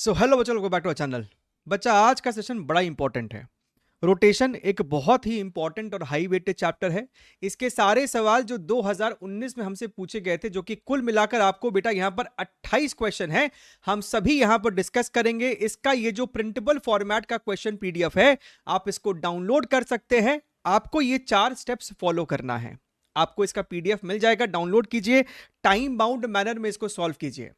So hello बच्चा, welcome back to channel. बच्चा, आज का सेशन बड़ा इंपॉर्टेंट है। रोटेशन एक बहुत ही इंपॉर्टेंट और हाई वेटेड चैप्टर है। इसके सारे सवाल जो 2019 में हमसे पूछे गए थे, जो कि कुल मिलाकर आपको बेटा यहां पर 28 क्वेश्चन है, हम सभी यहां पर डिस्कस करेंगे। इसका ये जो प्रिंटेबल फॉर्मेट का क्वेश्चन पीडीएफ है, आप इसको डाउनलोड कर सकते हैं। आपको ये 4 स्टेप्स फॉलो करना है। आपको इसका पीडीएफ मिल जाएगा, डाउनलोड कीजिए, टाइम बाउंड मैनर में इसको सॉल्व कीजिए।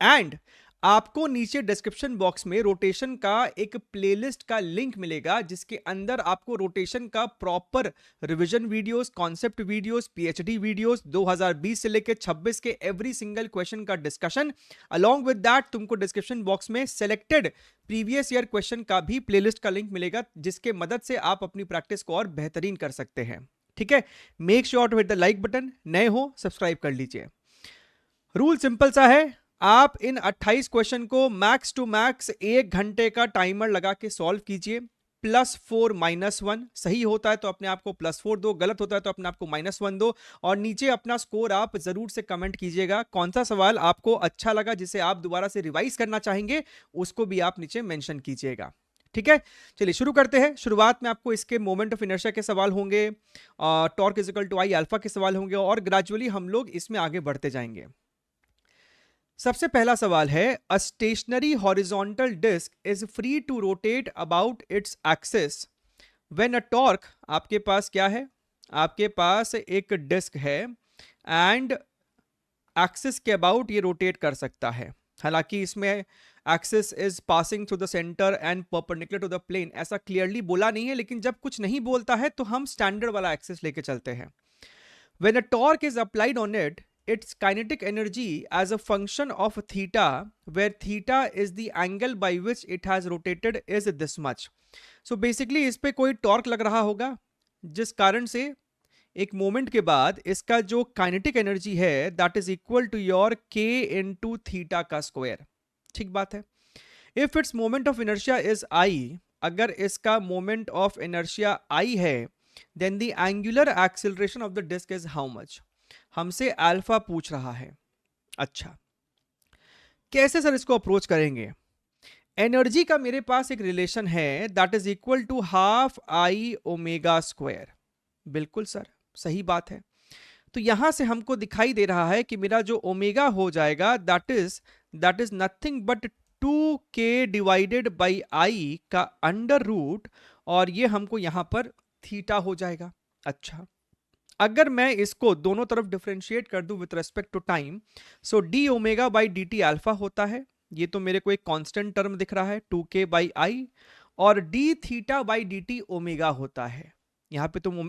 एंड आपको नीचे डिस्क्रिप्शन बॉक्स में रोटेशन का एक प्लेलिस्ट का लिंक मिलेगा, जिसके अंदर आपको रोटेशन का proper revision videos, concept videos, PhD videos 2020 से लेकर 26 के एवरी सिंगल क्वेश्चन का डिस्कशन। अलोंग विद दैट तुमको डिस्क्रिप्शन बॉक्स में सेलेक्टेड प्रीवियस ईयर क्वेश्चन का भी प्लेलिस्ट का लिंक मिलेगा, जिसके मदद से आप अपनी प्रैक्टिस को और बेहतरीन कर सकते हैं। ठीक है, make sure to hit the like button. नए हो सब्सक्राइब कर लीजिए। रूल सिंपल सा है, आप इन 28 क्वेश्चन को मैक्स टू मैक्स 1 घंटे का टाइमर लगा के सॉल्व कीजिए। +4 -1 सही होता है तो अपने आप को +4 दो, गलत होता है तो अपने आप को -1 दो। और नीचे अपना स्कोर आप जरूर से कमेंट कीजिएगा। कौन सा सवाल आपको अच्छा लगा, जिसे आप दोबारा से रिवाइज करना चाहेंगे, उसको भी आप नीचे मेंशन कीजिएगा। ठीक है, चलिए शुरू करते हैं। शुरुआत में आपको इसके मोमेंट ऑफ इनर्शिया के सवाल होंगे, torque equal to I alpha के सवाल होंगे, और ग्रेजुअली हम लोग इसमें आगे बढ़ते जाएंगे। सबसे पहला सवाल है, a stationary horizontal disc is free to rotate about its axis when a torque. आपके पास क्या है? आपके पास एक डिस्क है एंड एक्सिस के अबाउट ये रोटेट कर सकता है। हालांकि इसमें axis is passing through the centre and perpendicular to the plane, ऐसा क्लियरली बोला नहीं है, लेकिन जब कुछ नहीं बोलता है तो हम स्टैंडर्ड वाला एक्सिस लेके चलते हैं। When a torque is applied on it, its kinetic energy as a function of theta, where theta is the angle by which it has rotated, is this much. So basically इस पे कोई torque लग रहा होगा, जिस कारण से एक मोमेंट के बाद इसका जो काइनेटिक एनर्जी है that is equal to your k into theta का स्क्वायर। ठीक बात है। If it's moment of inertia is i, अगर इसका मोमेंट ऑफ इनर्शिया i है, then the angular acceleration of the disc is how much. हमसे alpha पूछ रहा है। अच्छा, कैसे सर इसको अप्रोच करेंगे? एनर्जी का मेरे पास एक रिलेशन है that is equal to ½ I omega square. बिल्कुल सर, सही बात है। तो यहां से हमको दिखाई दे रहा है कि मेरा जो ओमेगा हो जाएगा that is nothing but 2k divided by I का अंडर रूट, और ये हमको यहां पर थीटा हो जाएगा। अच्छा, अगर मैं इसको दोनों तरफ डिफरेंशिएट कर दूं with respect to time, so D omega by D T alpha होता है। ये तो मेरे को एक कांस्टेंट टर्म दिख रहा है 2k बाई आई, और D theta by D T omega होता है। यहाँ पे तुम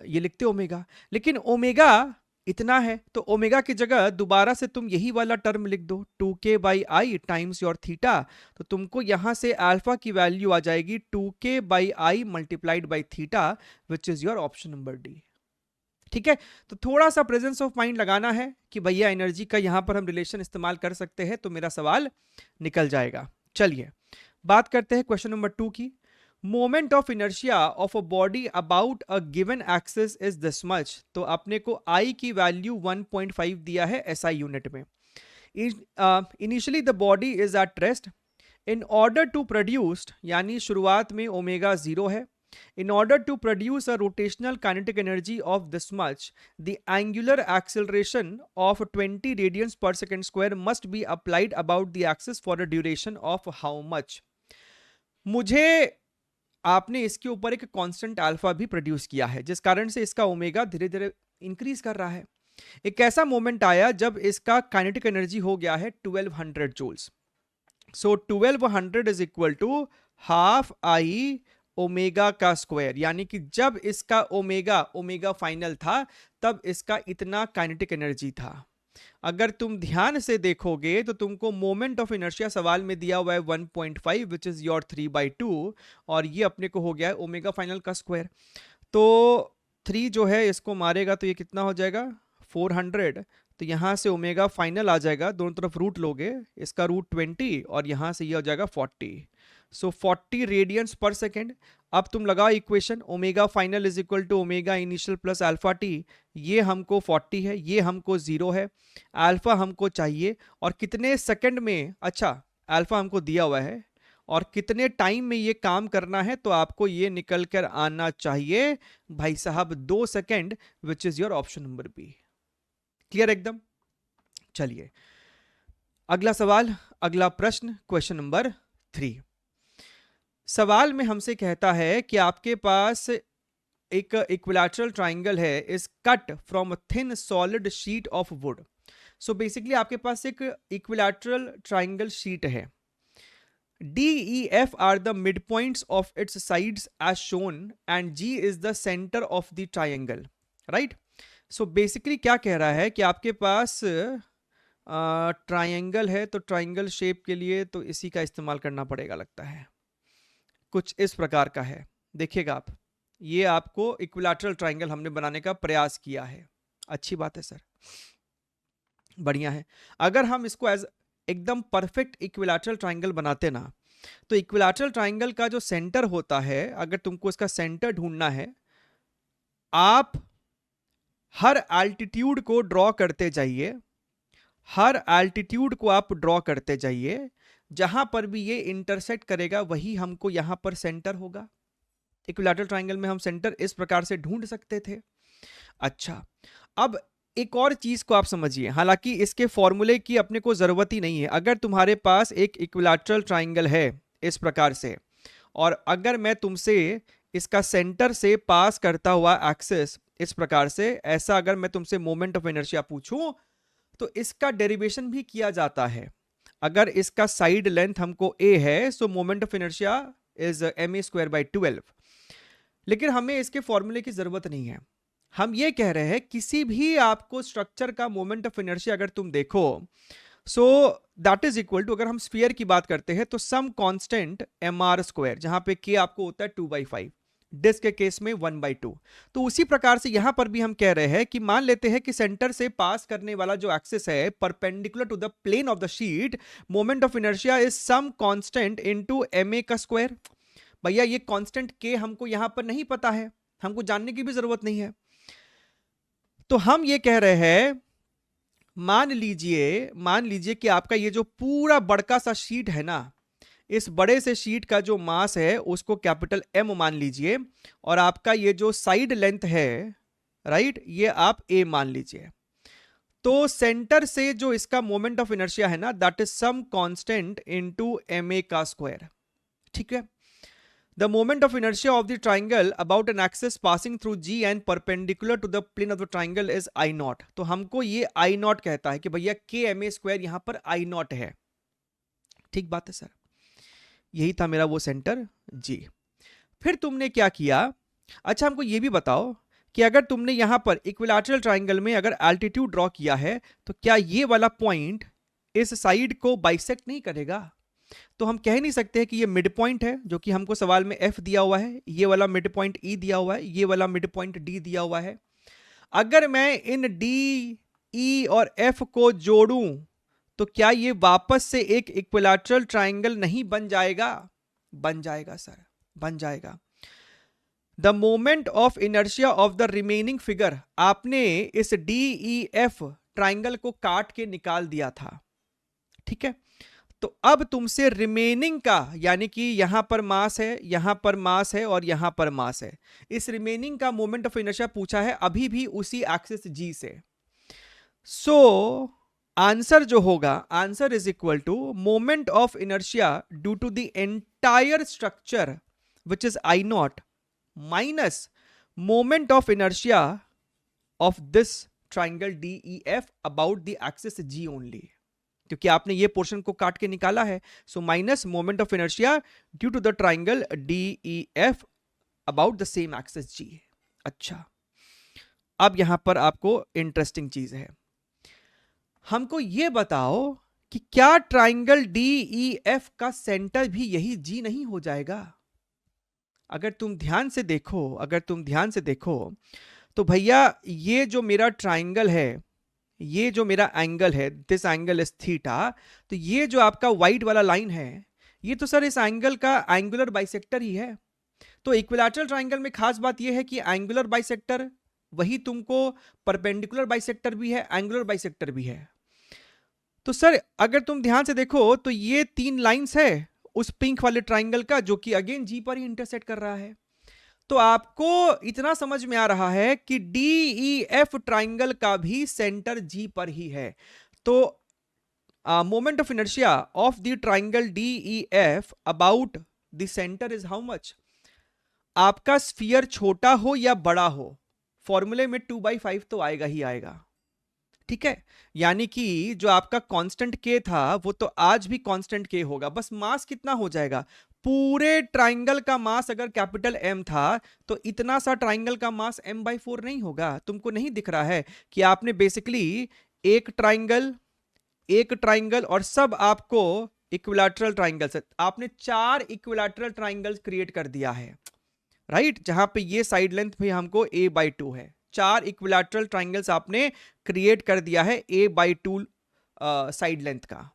ये लिखते ओमेगा, लेकिन ओमेगा इतना है तो ओमेगा की जगह दोबारा से तुम यही वाला टर्म लिख दो 2k by I times your theta. तो तुमको यहां से अल्फा की वैल्यू आ जाएगी 2k by I multiplied by theta, which is your option number D. ठीक है, तो थोड़ा सा प्रेजेंस ऑफ माइंड लगाना है कि भैया एनर्जी का यहां पर हम रिलेशन इस्तेमाल कर सकते हैं, तो मेरा सवाल निकल जाएगा। चलिए बात करते हैं क्वेश्चन नंबर 2 की। Moment of inertia of a body about a given axis is this much. तो अपने को आई की वैल्यू 1.5 दिया है एसआई यूनिट में। Initially the body is at rest. In order to produced, यानी शुरुआत में ओमेगा 0 है। In order to produce a rotational kinetic energy of this much, the angular acceleration of 20 radians per second square must be applied about the axis for a duration of how much? मुझे आपने इसके ऊपर एक constant alpha भी produce किया है, जिस कारण से इसका ओमेगा धीरे धीरे इंक्रीज कर रहा है। एक ऐसा मोमेंट आया जब इसका काइनेटिक एनर्जी हो गया है 1200 joules. So 1200 is equal to ½ I omega का स्क्वायर, यानी कि जब इसका ओमेगा फाइनल था तब इसका इतना काइनेटिक एनर्जी था। अगर तुम ध्यान से देखोगे तो तुमको मोमेंट ऑफ इनर्शिया सवाल में दिया हुआ है 1.5 विच इज योर 3/2, और ये अपने को हो गया है ओमेगा फाइनल का स्क्वायर। तो 3 जो है इसको मारेगा तो ये कितना हो जाएगा 400। तो यहां से ओमेगा फाइनल आ जाएगा, दोनों तरफ रूट लोगे, इसका रूट 20 और यहां से ये हो जाएगा 40। So 40 radians per second. अब तुम लगाओ equation, omega final is equal to omega initial plus alpha T. ये हमको 40 है, ये हमको 0 है, अल्फा हमको चाहिए, और कितने सेकंड में? अच्छा, अल्फा हमको दिया हुआ है और कितने टाइम में ये काम करना है, तो आपको ये निकल कर आना चाहिए भाई साहब 2 second, which is your option number B. Clear एकदम? चलिए अगला सवाल, अगला प्रश्न, क्वेश्चन नंबर 3। सवाल में हमसे कहता है कि आपके पास एक इक्विलैटरल ट्राइंगल है, is cut from a thin solid sheet of would. So basically आपके पास एक इक्विलैटरल ट्राइंगल शीट है, D, E, F are the midpoints of its sides as shown and G is the center of the triangle, right? So basically क्या कह रहा है कि आपके पास ट्राइंगल है, तो ट्राइंगल शेप के लिए तो इसी का इस्तेमाल करना पड़ेगा लगता है, कुछ इस प्रकार का है। देखिएगा आप, ये आपको इक्विलैटरल ट्राइंगल हमने बनाने का प्रयास किया है। अच्छी बात है सर, बढ़िया है। अगर हम इसको एज एकदम परफेक्ट इक्विलैटरल ट्राइंगल बनाते ना, तो इक्विलैटरल ट्राइंगल का जो सेंटर होता है, अगर तुमको इसका सेंटर ढूंढना है, आप हर एल्टीट्यूड को ड्रॉ करते जाइए, हर एल्टीट्यूड को आप ड्रॉ करते जाइए, जहां पर भी ये इंटरसेक्ट करेगा वही हमको यहां पर सेंटर होगा। इक्विलैटरल ट्राइंगल में हम सेंटर इस प्रकार से ढूंढ सकते थे। अच्छा, अब एक और चीज को आप समझिए, हालांकि इसके फॉर्मूले की अपने को जरूरत ही नहीं है। अगर तुम्हारे पास एक इक्विलैटरल ट्राइंगल है इस प्रकार से, और अगर मैं तुमसे इसका सेंटर से पास करता हुआ एक्सिस इस प्रकार से, ऐसा अगर मैं तुमसे मोमेंट ऑफ इनर्शिया पूछूं, तो इसका डेरिवेशन भी किया जाता है। अगर इसका साइड लेंथ हमको a है, सो moment of inertia is ma²/12। लेकिन हमें इसके फॉर्मूले की जरूरत नहीं है। हम ये कह रहे हैं किसी भी आपको स्ट्रक्चर का मोमेंट ऑफ इनर्शिया अगर तुम देखो, so that is equal to, अगर हम स्फीयर की बात करते हैं तो सम कांस्टेंट mr², जहां पे k आपको होता है 2/5, डिस्क के केस में 1/2। तो उसी प्रकार से यहां पर भी हम कह रहे हैं कि मान लेते हैं कि सेंटर से पास करने वाला जो एक्सिस है perpendicular to the plane of the sheet, moment of inertia is some constant into ma²। भैया ये कांस्टेंट k हमको यहां पर नहीं पता है, हमको जानने की भी जरूरत नहीं है। तो हम ये कह रहे हैं, मान लीजिए कि आपका ये जो पूरा बड़का सा शीट है ना, इस बड़े से शीट का जो मास है उसको कैपिटल M मान लीजिए, और आपका ये जो साइड लेंथ है, राइट, ये आप A मान लीजिए। तो सेंटर से जो इसका मोमेंट ऑफ इनर्शिया है ना, that is some constant into ma²। ठीक है। The moment of inertia of the triangle about an axis passing through G and perpendicular to the plane of the triangle is I0। तो हमको ये I0 कहता है कि भैया kma² यहां पर I0 है। ठीक बात है सर, यही था मेरा वो सेंटर G। फिर तुमने क्या किया, अच्छा हमको ये भी बताओ कि अगर तुमने यहां पर इक्विलैटरल ट्राइंगल में अगर एल्टीट्यूड ड्रॉ किया है, तो क्या ये वाला पॉइंट इस साइड को बाइसेक्ट नहीं करेगा? तो हम कह नहीं सकते कि ये मिड पॉइंट है, जो कि हमको सवाल में F दिया हुआ है, ये वाला मिड पॉइंट E दिया हुआ है, ये वाला मिड पॉइंट D दिया हुआ है। अगर मैं इन D, E और F को जोड़ूं, तो क्या ये वापस से एक इक्विलैटरल ट्राइंगल नहीं बन जाएगा? बन जाएगा सर, बन जाएगा। The moment of inertia of the remaining figure, आपने इस DEF ट्राइंगल को काट के निकाल दिया था, ठीक है। तो अब तुमसे रिमेनिंग का, यानी कि यहां पर मास है, यहां पर मास है और यहां पर मास है, इस रिमेनिंग का मोमेंट ऑफ इनर्शिया पूछा है, अभी भी उसी एक्सिस G से। सो आंसर जो होगा, answer is equal to moment of inertia due to the entire structure which is I0 minus moment of inertia of this triangle DEF about the axis G only, क्योंकि आपने ये portion को काट के निकाला है। So minus moment of inertia due to the triangle DEF about the same axis G। अच्छा, अब यहां पर आपको इंटरेस्टिंग चीज है, हमको ये बताओ कि क्या ट्राइंगल DEF का सेंटर भी यही G नहीं हो जाएगा? अगर तुम ध्यान से देखो, तो भैया ये जो मेरा ट्राइंगल है, ये जो मेरा एंगल है, दिस एंगल इज थीटा, तो ये जो आपका व्हाइट वाला लाइन है, ये तो सर इस एंगल का एंगुलर बाइसेक्टर ही है। तो इक्विलैटरल ट्राइंगल में खास बात ये है कि एंगुलर बाइसेक्टर वही तुमको परपेंडिकुलर बाइसेक्टर भी है, एंगुलर बाइसेक्टर भी है। तो सर अगर तुम ध्यान से देखो तो ये 3 लाइंस है उस पिंक वाले ट्राइंगल का, जो कि अगेन जी पर ही इंटरसेक्ट कर रहा है। तो आपको इतना समझ में आ रहा है कि डी ई एफ ट्राइंगल का भी सेंटर जी पर ही है। तो moment of inertia of the triangle D E F about the centre is how much. आपका स्फीयर छोटा हो या बड़ा हो, फॉर्मूले में 2/5 तो आएगा ही आएगा। ठीक है, यानी कि जो आपका कांस्टेंट के था वो तो आज भी कांस्टेंट के होगा, बस मास कितना हो जाएगा। पूरे ट्राइंगल का मास अगर कैपिटल एम था तो इतना सा ट्राइंगल का मास m/4 नहीं होगा। तुमको नहीं दिख रहा है कि आपने बेसिकली एक ट्राइंगल और सब आपको इक्विलैटरल ट्राइंगल से आपने 4 इक्विलैटरल ट्राइंगल्स क्रिएट कर दिया है, राइट। जहां पे ये साइड लेंथ भी हमको a/2 है। 4 इक्विलैटरल ट्राइंगल्स आपने क्रिएट कर दिया है a/2 साइड लेंथ का।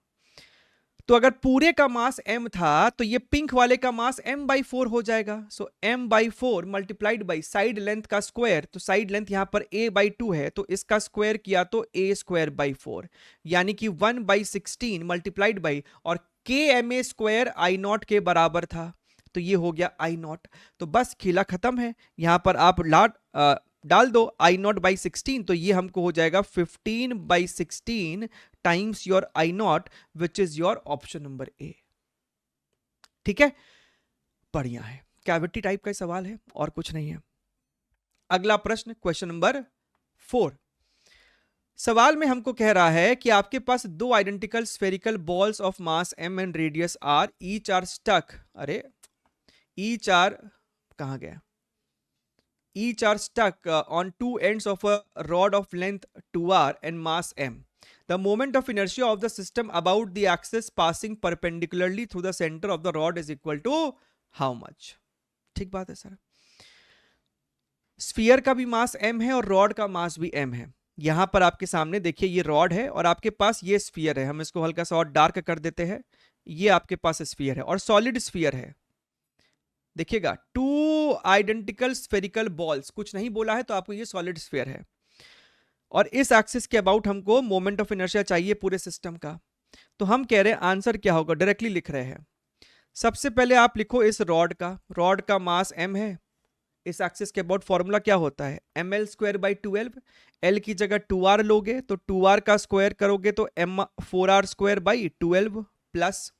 तो अगर पूरे का मास m था तो ये पिंक वाले का मास m/4 हो जाएगा। सो m/4 multiplied by side length का स्क्वायर, तो साइड लेंथ यहां पर a/2 है तो इसका स्क्वायर किया तो a²/4, यानी कि 1/16 मल्टीप्लाइड बाई और kma² I0 के बराबर था, तो ये हो गया I0। तो बस खीला खत्म है, यहां पर आप डाल दो I0/16, तो ये हमको हो जाएगा 15/16 times your I0, which is your option number A. ठीक है, बढ़िया है, कैविटी टाइप का सवाल है और कुछ नहीं है। अगला प्रश्न, क्वेश्चन नंबर 4। सवाल में हमको कह रहा है कि आपके पास 2 identical spherical balls of mass m and radius r, each are stuck, अरे ईच आर कहां गया, each are stuck on two ends of a rod of length 2r and mass m. The moment of inertia of the system about the axis passing perpendicularly through the center of the rod is equal to how much? ठीक बात है sir. Sphere का भी मास m है और rod का मास भी m है। यहां पर आपके सामने देखिए ये रॉड है और आपके पास ये स्फीयर है, हम इसको हल्का सा और डार्क कर देते हैं। ये आपके पास स्फीयर है और सॉलिड स्फीयर है। देखिएगा, 2 आइडेंटिकल स्फेरिकल बॉल्स, कुछ नहीं बोला है तो आपको ये सॉलिड स्फीयर है और इस एक्सिस के अबाउट हमको मोमेंट ऑफ इनर्शिया चाहिए पूरे सिस्टम का। तो हम कह रहे हैं आंसर क्या होगा, डायरेक्टली लिख रहे हैं। सबसे पहले आप लिखो इस रॉड का मास m है, इस एक्सिस के अबाउट फॉर्मूला क्या होता है ml²/12। l की जगह 2r लोगे तो 2r का स्क्वायर करोगे तो m4r²/12 प्लस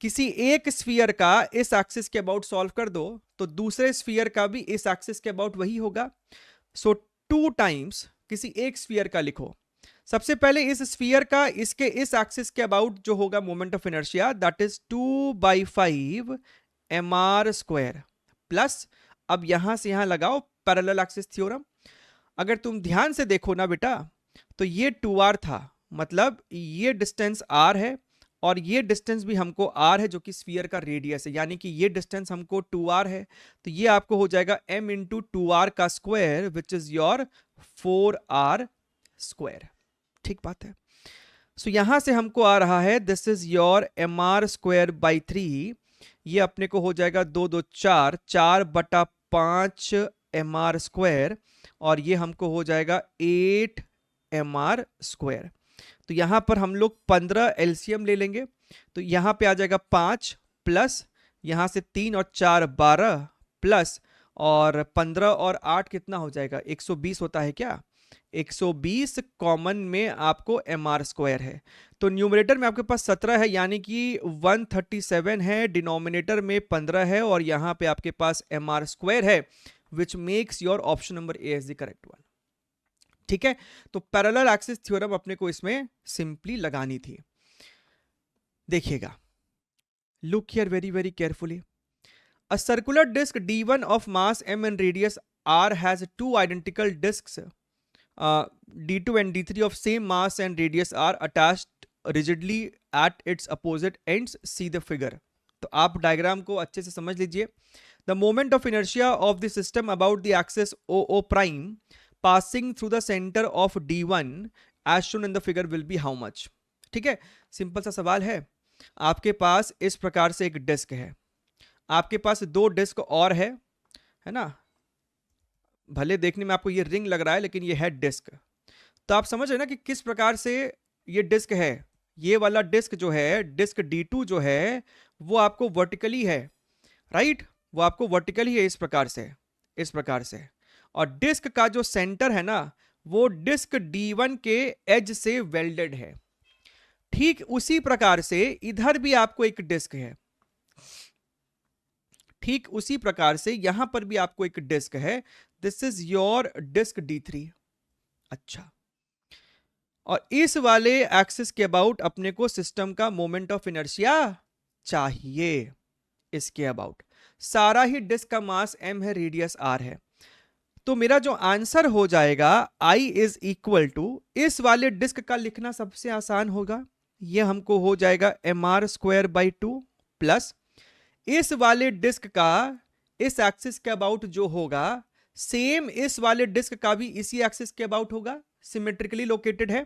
किसी एक स्फीयर का इस एक्सिस के अबाउट सॉल्व कर दो तो दूसरे स्फीयर का भी इस एक्सिस के अबाउट वही होगा। सो 2 टाइम्स किसी एक स्फीयर का लिखो। सबसे पहले इस स्फीयर का इसके इस एक्सिस के अबाउट जो होगा moment of inertia, that is 2/5 mr² plus, अब यहां से यहां लगाओ पैरेलल एक्सिस थ्योरम। अगर तुम ध्यान से देखो ना बेटा तो ये 2r था, मतलब ये डिस्टेंस r है और ये डिस्टेंस भी हमको r है जो कि स्फीयर का रेडियस है, यानी कि ये डिस्टेंस हमको 2r है। तो ये आपको हो जाएगा m इंटू 2r का square which is your 4r²। ठीक बात है। सो यहां से हमको आ रहा है दिस इज योर mr²/3, ये अपने को हो जाएगा 2 2 4 4/5 mr² और ये हमको हो जाएगा 8 mr²। तो यहां पर हम लोग 15 एलसीएम ले लेंगे, तो यहां पे आ जाएगा 5 प्लस यहां से 3 और 4 12 प्लस और 15 और 8 कितना हो जाएगा 120 होता है क्या, 120 कॉमन में आपको mr² है। तो न्यूमरेटर में आपके पास 17 है यानी कि 137 है, डिनोमिनेटर में 15 है और यहां पे आपके पास mr² है, विच makes your option number A is the correct one. ठीक है, तो पैरेलल एक्सिस थ्योरम अपने को इसमें सिंपली लगानी थी। देखिएगा, look here very very carefully. A circular disc D1 of mass m and radius r has 2 identical discs D2 and D3 of same mass and radius are attached rigidly at its opposite ends. See the figure. तो आप diagram को अच्छे से समझ लीजिए। The moment of inertia of the system about the axis OO prime passing through the center of D1 as shown in the figure will be how much? ठीक है, simple सा सवाल है। आपके पास इस प्रकार से एक डिस्क है, आपके पास 2 डिस्क और है ना, भले देखने में आपको ये रिंग लग रहा है लेकिन ये है डिस्क। तो आप समझ रहे ना कि किस प्रकार से ये डिस्क है, ये वाला डिस्क जो है, डिस्क D2 जो है वो आपको वर्टिकली है, राइट, वो आपको वर्टिकली है इस प्रकार से, इस प्रकार से। और डिस्क का जो सेंटर है ना वो डिस्क D1 के एज से वेल्डेड है। ठीक उसी प्रकार से इधर भी आपको एक डिस्क है, ठीक उसी प्रकार से यहां पर भी आपको एक डिस्क है। This is your disc D3। अच्छा, और इस वाले एक्सिस के अबाउट अपने को सिस्टम का मोमेंट ऑफ इनर्शिया चाहिए। इसके अबाउट सारा ही डिस्क का मास m है, रेडियस r है। तो मेरा जो आंसर हो जाएगा I इज इक्वल टू, इस वाले डिस्क का लिखना सबसे आसान होगा, ये हमको हो जाएगा mr²/2 प्लस इस वाले डिस्क का इस एक्सिस के अबाउट जो होगा सेम इस वाले डिस्क का भी इसी एक्सिस के अबाउट होगा, सिमेट्रिकली लोकेटेड है।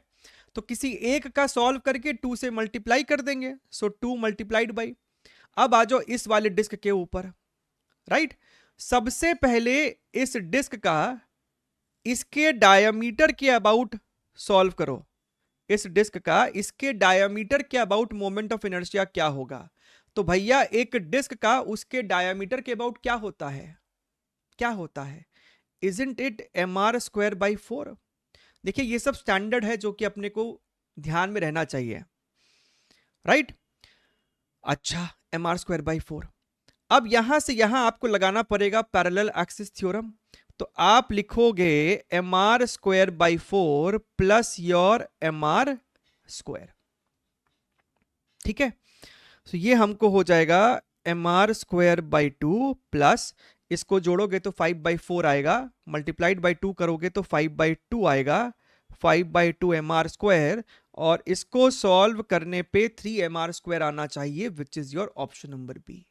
तो किसी एक का सॉल्व करके 2 से मल्टीप्लाई कर देंगे, सो 2 मल्टीप्लाइड बाई। अब आ जाओ इस वाले डिस्क के ऊपर, राइट। सबसे पहले इस डिस्क का इसके डायमीटर के अबाउट सॉल्व करो, इस डिस्क का इसके डायमीटर के अबाउट मोमेंट ऑफ इनर्शिया क्या होगा। तो भैया एक डिस्क का उसके डायमीटर के अबाउट क्या होता है, क्या होता है, इजंट इट mr²/4। देखिए ये सब स्टैंडर्ड है जो कि अपने को ध्यान में रहना चाहिए, राइट। अच्छा, mr²/4। अब यहां से यहां आपको लगाना पड़ेगा पैरेलल एक्सिस थ्योरम। तो आप लिखोगे mr²/4 प्लस योर mr², ठीक है। तो ये हमको हो जाएगा mr²/2 प्लस, इसको जोड़ोगे तो 5/4 आएगा, मल्टीप्लाइड बाई 2 करोगे तो 5/2 आएगा, 5/2 mr², और इसको सॉल्व करने पे 3 mr² आना चाहिए, which is your option number B.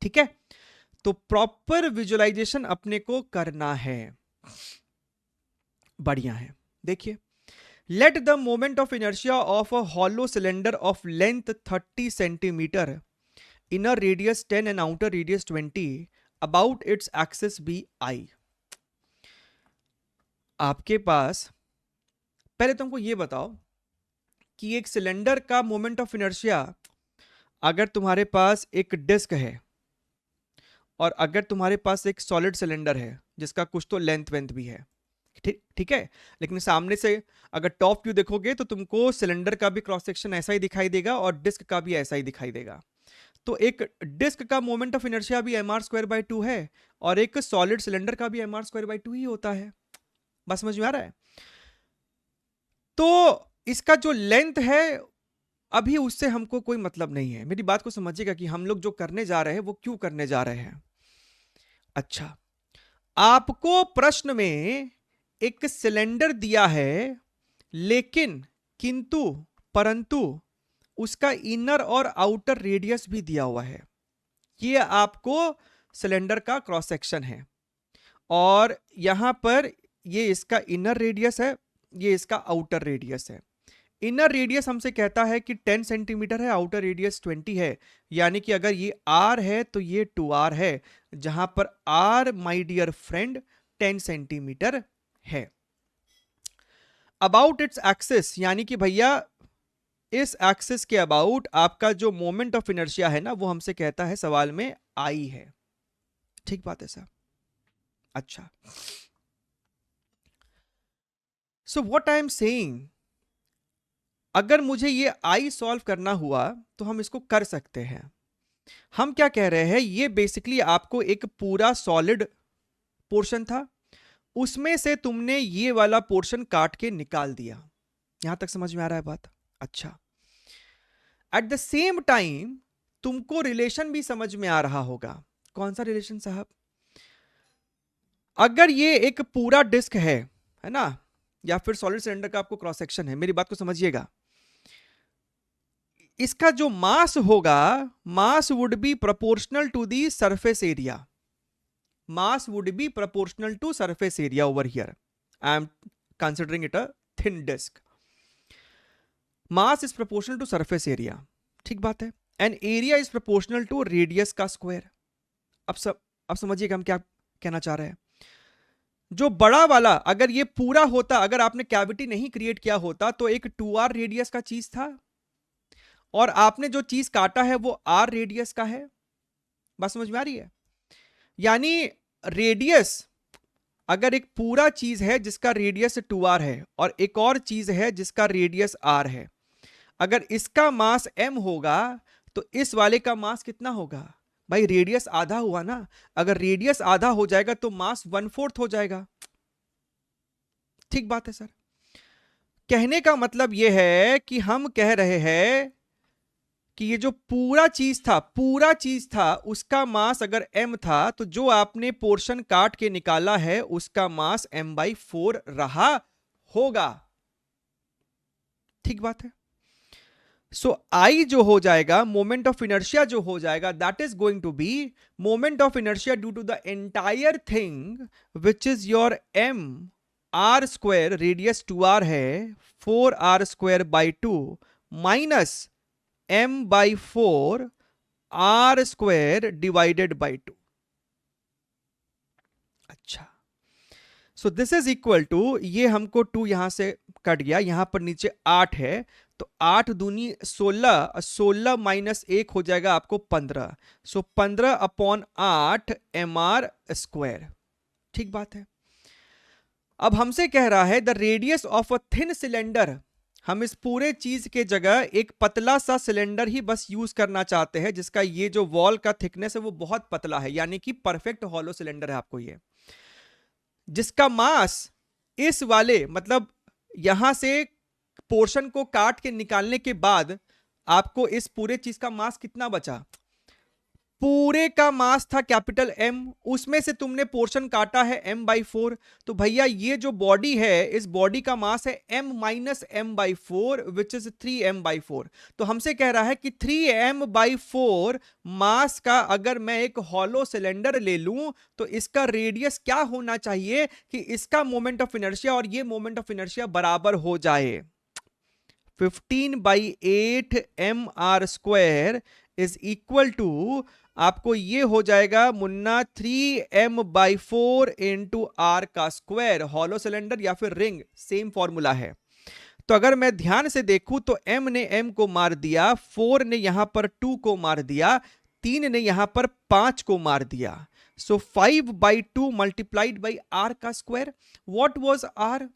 ठीक है, तो प्रॉपर विजुअलाइजेशन अपने को करना है। बढ़िया है, देखिए, let the moment of inertia of a hollow cylinder of length 30 centimetre, inner radius 10 and outer radius 20, about its axis be I. आपके पास पहले तुमको ये बताओ कि एक सिलेंडर का मोमेंट ऑफ इनर्शिया, अगर तुम्हारे पास एक डिस्क है और अगर तुम्हारे पास एक सॉलिड सिलेंडर है जिसका कुछ तो लेंथ वेंथ भी है, ठीक है, लेकिन सामने से अगर टॉप व्यू देखोगे तो तुमको सिलेंडर का भी क्रॉस सेक्शन ऐसा ही दिखाई देगा और डिस्क का भी ऐसा ही दिखाई देगा। तो एक डिस्क का मोमेंट ऑफ इनर्शिया भी mr²/2 है और एक सॉलिड सिलेंडर का भी mr²/2 ही होता है। बस समझ में आ रहा है। तो इसका जो लेंथ है अभी उससे हमको कोई मतलब नहीं है। मेरी बात को समझिएगा कि हम लोग जो करने जा रहे हैं वो क्यों करने जा रहे हैं। अच्छा, आपको प्रश्न में एक सिलेंडर दिया है, लेकिन किंतु परंतु उसका इनर और आउटर रेडियस भी दिया हुआ है। ये आपको सिलेंडर का क्रॉस सेक्शन है और यहां पर ये इसका इनर रेडियस है, ये इसका आउटर रेडियस है। इनर रेडियस हमसे कहता है कि 10 सेंटीमीटर है, आउटर रेडियस 20 है, यानी कि अगर ये r है तो ये 2r है, जहां पर r my dear friend 10 centimetre है। अबाउट इट्स एक्सिस, यानी कि भैया इस एक्सिस के अबाउट आपका जो मोमेंट ऑफ इनर्शिया है ना वो हमसे कहता है सवाल में आई है। ठीक बात है सर। अच्छा, so what I am saying, अगर मुझे ये आई सॉल्व करना हुआ तो हम इसको कर सकते हैं। हम क्या कह रहे हैं, ये बेसिकली आपको एक पूरा सॉलिड पोर्शन था, उसमें से तुमने ये वाला पोर्शन काट के निकाल दिया। यहां तक समझ में आ रहा है बात। अच्छा, एट द सेम टाइम तुमको रिलेशन भी समझ में आ रहा होगा। कौन सा रिलेशन साहब? अगर ये एक पूरा डिस्क है ना, या फिर सॉलिड सिलेंडर का आपको क्रॉस सेक्शन है, मेरी बात को समझिएगा, इसका जो मास होगा, mass would be proportional to the surface area. Mass would be proportional to surface area over here. I am considering it a thin disc. Mass is proportional to surface area, ठीक बात है, and area is proportional to radius का square. अब समझिएगा हम क्या कहना चाह रहे हैं। जो बड़ा वाला अगर ये पूरा होता, अगर आपने कैविटी नहीं क्रिएट किया होता तो एक 2r रेडियस का चीज था, और आपने जो चीज काटा है वो r रेडियस का है। बात समझ में आ रही है? यानी रेडियस अगर एक पूरा चीज है जिसका रेडियस 2r है और एक और चीज है जिसका रेडियस r है, अगर इसका मास m होगा तो इस वाले का मास कितना होगा? भाई रेडियस आधा हुआ ना, अगर रेडियस आधा हो जाएगा तो मास 1/4 हो जाएगा। ठीक बात है सर। कहने का मतलब यह है कि हम कह रहे हैं कि ये जो पूरा चीज था उसका मास अगर m था तो जो आपने पोर्शन काट के निकाला है उसका मास m/4 रहा होगा। ठीक बात है। सो I जो हो जाएगा, मोमेंट ऑफ इनर्शिया जो हो जाएगा, that is going to be moment of inertia due to the entire thing which is your m r square, radius 2r है, 4r² 2 minus m/4 r² divided by 2। अच्छा, so this is equal to, ये हमको 2 यहां से cut गया, यहां पर नीचे 8 है तो 8 दूनी 16, 16 माइनस 1 हो जाएगा आपको 15। सो 15/8 mr²। ठीक बात है। अब हमसे कह रहा है the radius of a thin cylinder, हम इस पूरे चीज के जगह एक पतला सा सिलेंडर ही बस यूज करना चाहते हैं जिसका ये जो वॉल का थिकनेस है वो बहुत पतला है, यानी कि परफेक्ट हॉलो सिलेंडर है आपको ये, जिसका मास इस वाले मतलब यहां से पोर्शन को काट के निकालने के बाद आपको इस पूरे चीज का मास कितना बचा? पूरे का मास था कैपिटल M, उसमें से तुमने पोर्शन काटा है m/4, तो भैया ये जो बॉडी है इस बॉडी का मास है m minus m/4 which is 3m/4। तो हमसे कह रहा है कि 3m/4 मास का अगर मैं एक हॉलो सिलेंडर ले लूं तो इसका रेडियस क्या होना चाहिए कि इसका मोमेंट ऑफ इनर्शिया और ये मोमेंट ऑफ इनर्शिया बराबर हो जाए। 15/8 mr² इज इक्वल टू आपको ये हो जाएगा मुन्ना 3m/4 इंटू आर का स्क्वायर। हॉलो सिलेंडर या फिर रिंग सेम फॉर्मूला है। तो अगर मैं ध्यान से देखूं तो m ने m को मार दिया, 4 ने यहां पर 2 को मार दिया, 3 ने यहां पर 5 को मार दिया। सो 5/2 मल्टीप्लाइड बाई आर का स्क्वायर। What was R?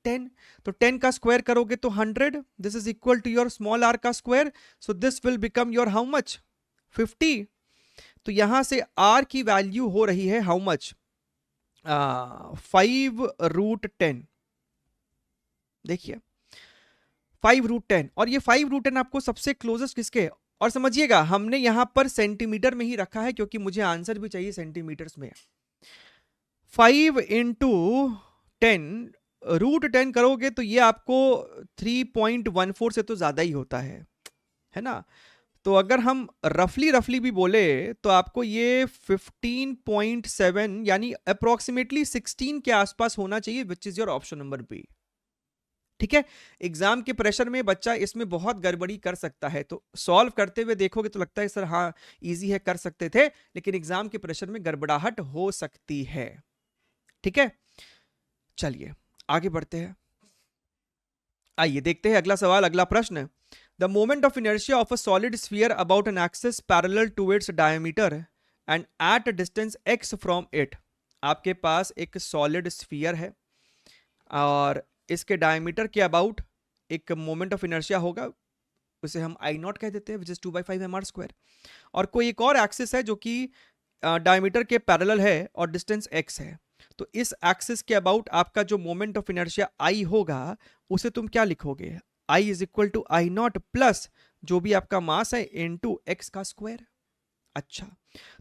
10। तो 10 का स्क्वायर करोगे तो 100। This is equal to your small R का square. So this will become your how much? 50। तो यहां से r की वैल्यू हो रही है हाउ मच? 5√10। देखिए 5√10, और ये 5√10 आपको सबसे क्लोजेस्ट किसके? और समझिएगा हमने यहां पर सेंटीमीटर में ही रखा है क्योंकि मुझे आंसर भी चाहिए सेंटीमीटर्स में। 5 इंटू 10 √10 करोगे तो ये आपको 3.14 से तो ज्यादा ही होता है ना? तो अगर हम रफली भी बोले तो आपको ये 15.7 यानी अप्रोक्सीमेटली 16 के आसपास होना चाहिए, which is your option number B. ठीक है। एग्जाम के प्रेशर में बच्चा इसमें बहुत गड़बड़ी कर सकता है, तो सॉल्व करते हुए देखोगे तो लगता है सर हाँ इजी है, कर सकते थे, लेकिन एग्जाम के प्रेशर में गड़बड़ाहट हो सकती है। ठीक है, चलिए आगे बढ़ते हैं। आइए देखते हैं अगला सवाल, अगला प्रश्न। The moment of inertia of a solid sphere about an axis parallel to its diameter and at a distance x from it। आपके पास एक सॉलिड स्फीयर है और इसके डायमीटर के अबाउट एक मोमेंट ऑफ इनर्शिया होगा, उसे हम आई नॉट कह देते हैं, विच इज 2/5 mr²। और कोई एक और एक्सिस है जो कि डायमीटर के पैरेलल है और डिस्टेंस x है। तो इस एक्सिस के अबाउट आपका जो मोमेंट ऑफ इनर्शिया I होगा उसे तुम क्या लिखोगे? I is equal to I naught plus जो भी आपका मास है इनटू x का स्क्वायर। अच्छा,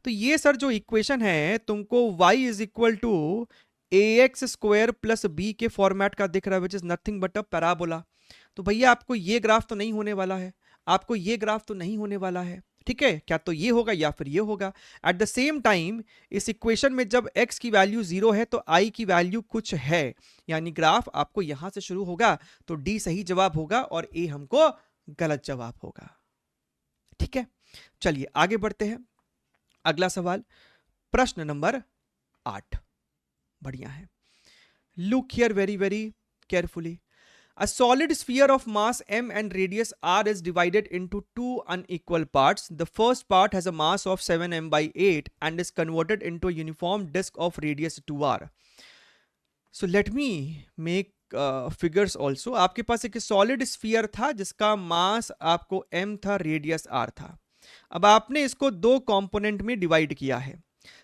तो ये सर जो इक्वेशन है तुमको y is equal to ax² plus b के फॉर्मेट का दिख रहा है, which is nothing but a parabola. तो भैया आपको ये ग्राफ तो नहीं होने वाला है, आपको ये ग्राफ तो नहीं होने वाला है। ठीक है, क्या तो ये होगा या फिर ये होगा। एट द सेम टाइम इस इक्वेशन में जब x की वैल्यू 0 है तो i की वैल्यू कुछ है, यानी ग्राफ आपको यहां से शुरू होगा, तो d सही जवाब होगा और a हमको गलत जवाब होगा। ठीक है, चलिए आगे बढ़ते हैं। अगला सवाल, प्रश्न नंबर 8। बढ़िया है। Look here very very carefully. A solid sphere of mass m and radius r is divided into two unequal parts. The first part has a mass of 7m by 8 and is converted into a uniform disk of radius 2r. So let me make figures also. आपके पास एक solid sphere था जिसका मास आपको m था, radius r था. अब आपने इसको दो कंपोनेंट में डिवाइड किया है.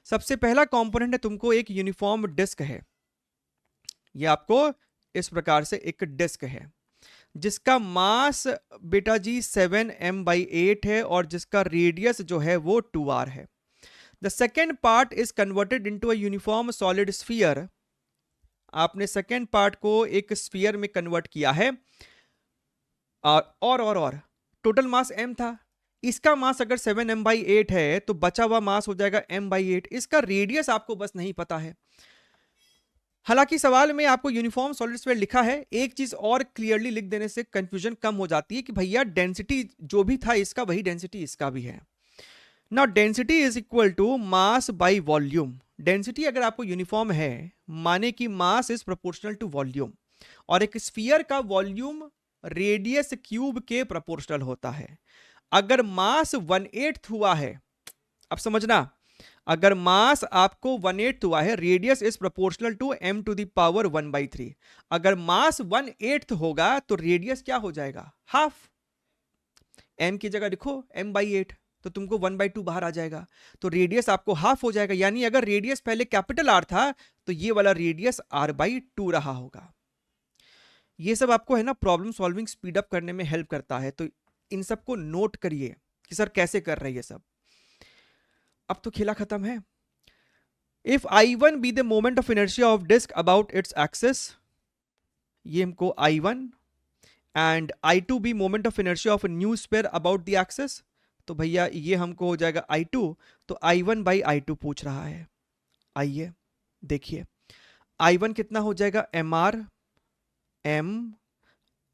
सबसे पहला कंपोनेंट है तुमको एक यूनिफॉर्म डिस्क है. ये आपको इस प्रकार से एक डिस्क है जिसका मास बेटा जी 7m by 8 है और जिसका रेडियस जो है वो 2r है. The second part is converted into a uniform solid sphere. आपने सेकेंड पार्ट को एक स्फीयर में कन्वर्ट किया है. और टोटल मास m था. इसका मास अगर 7m by 8 है तो बचा हुआ मास हो जाएगा m by 8. इसका रेडियस आपको बस नहीं पता है. हालांकि सवाल में आपको यूनिफॉर्म सॉलिड स्फीयर लिखा है. एक चीज और क्लियरली लिख देने से कंफ्यूजन कम हो जाती है कि भैया डेंसिटी जो भी था इसका वही डेंसिटी इसका भी है. Now density is equal to mass by volume. Density अगर आपको यूनिफॉर्म है माने कि mass is proportional to volume और एक स्फीयर का वॉल्यूम रेडियस क्यूब के प्रोपोर्शनल होता है. अगर मास 1/8 हुआ है, अब समझना, अगर मास आपको 1/8 हुआ है, radius is proportional to m to the power 1/3. अगर मास 1/8 होगा तो रेडियस क्या हो जाएगा? हाफ. m की जगह लिखो m by 8 तो तुमको 1/2 बाहर आ जाएगा. तो रेडियस आपको हाफ हो जाएगा. यानी अगर रेडियस पहले कैपिटल R था तो ये वाला रेडियस R/2 रहा होगा. ये सब आपको है ना प्रॉब्लम सॉल्विंग स्पीड अप करने में हेल्प करता है. तो इन सबको नोट करिए कि सर कैसे कर रहे हैं ये सब. अब तो खेला खत्म है. If I1 be the moment of inertia of disc about its axis, ये हमको I1 and I2 be moment of inertia of new sphere about the axis, तो भैया ये हमको हो जाएगा I2. तो I1 by I2 पूछ रहा है. आइए देखिए I1 कितना हो जाएगा? mr m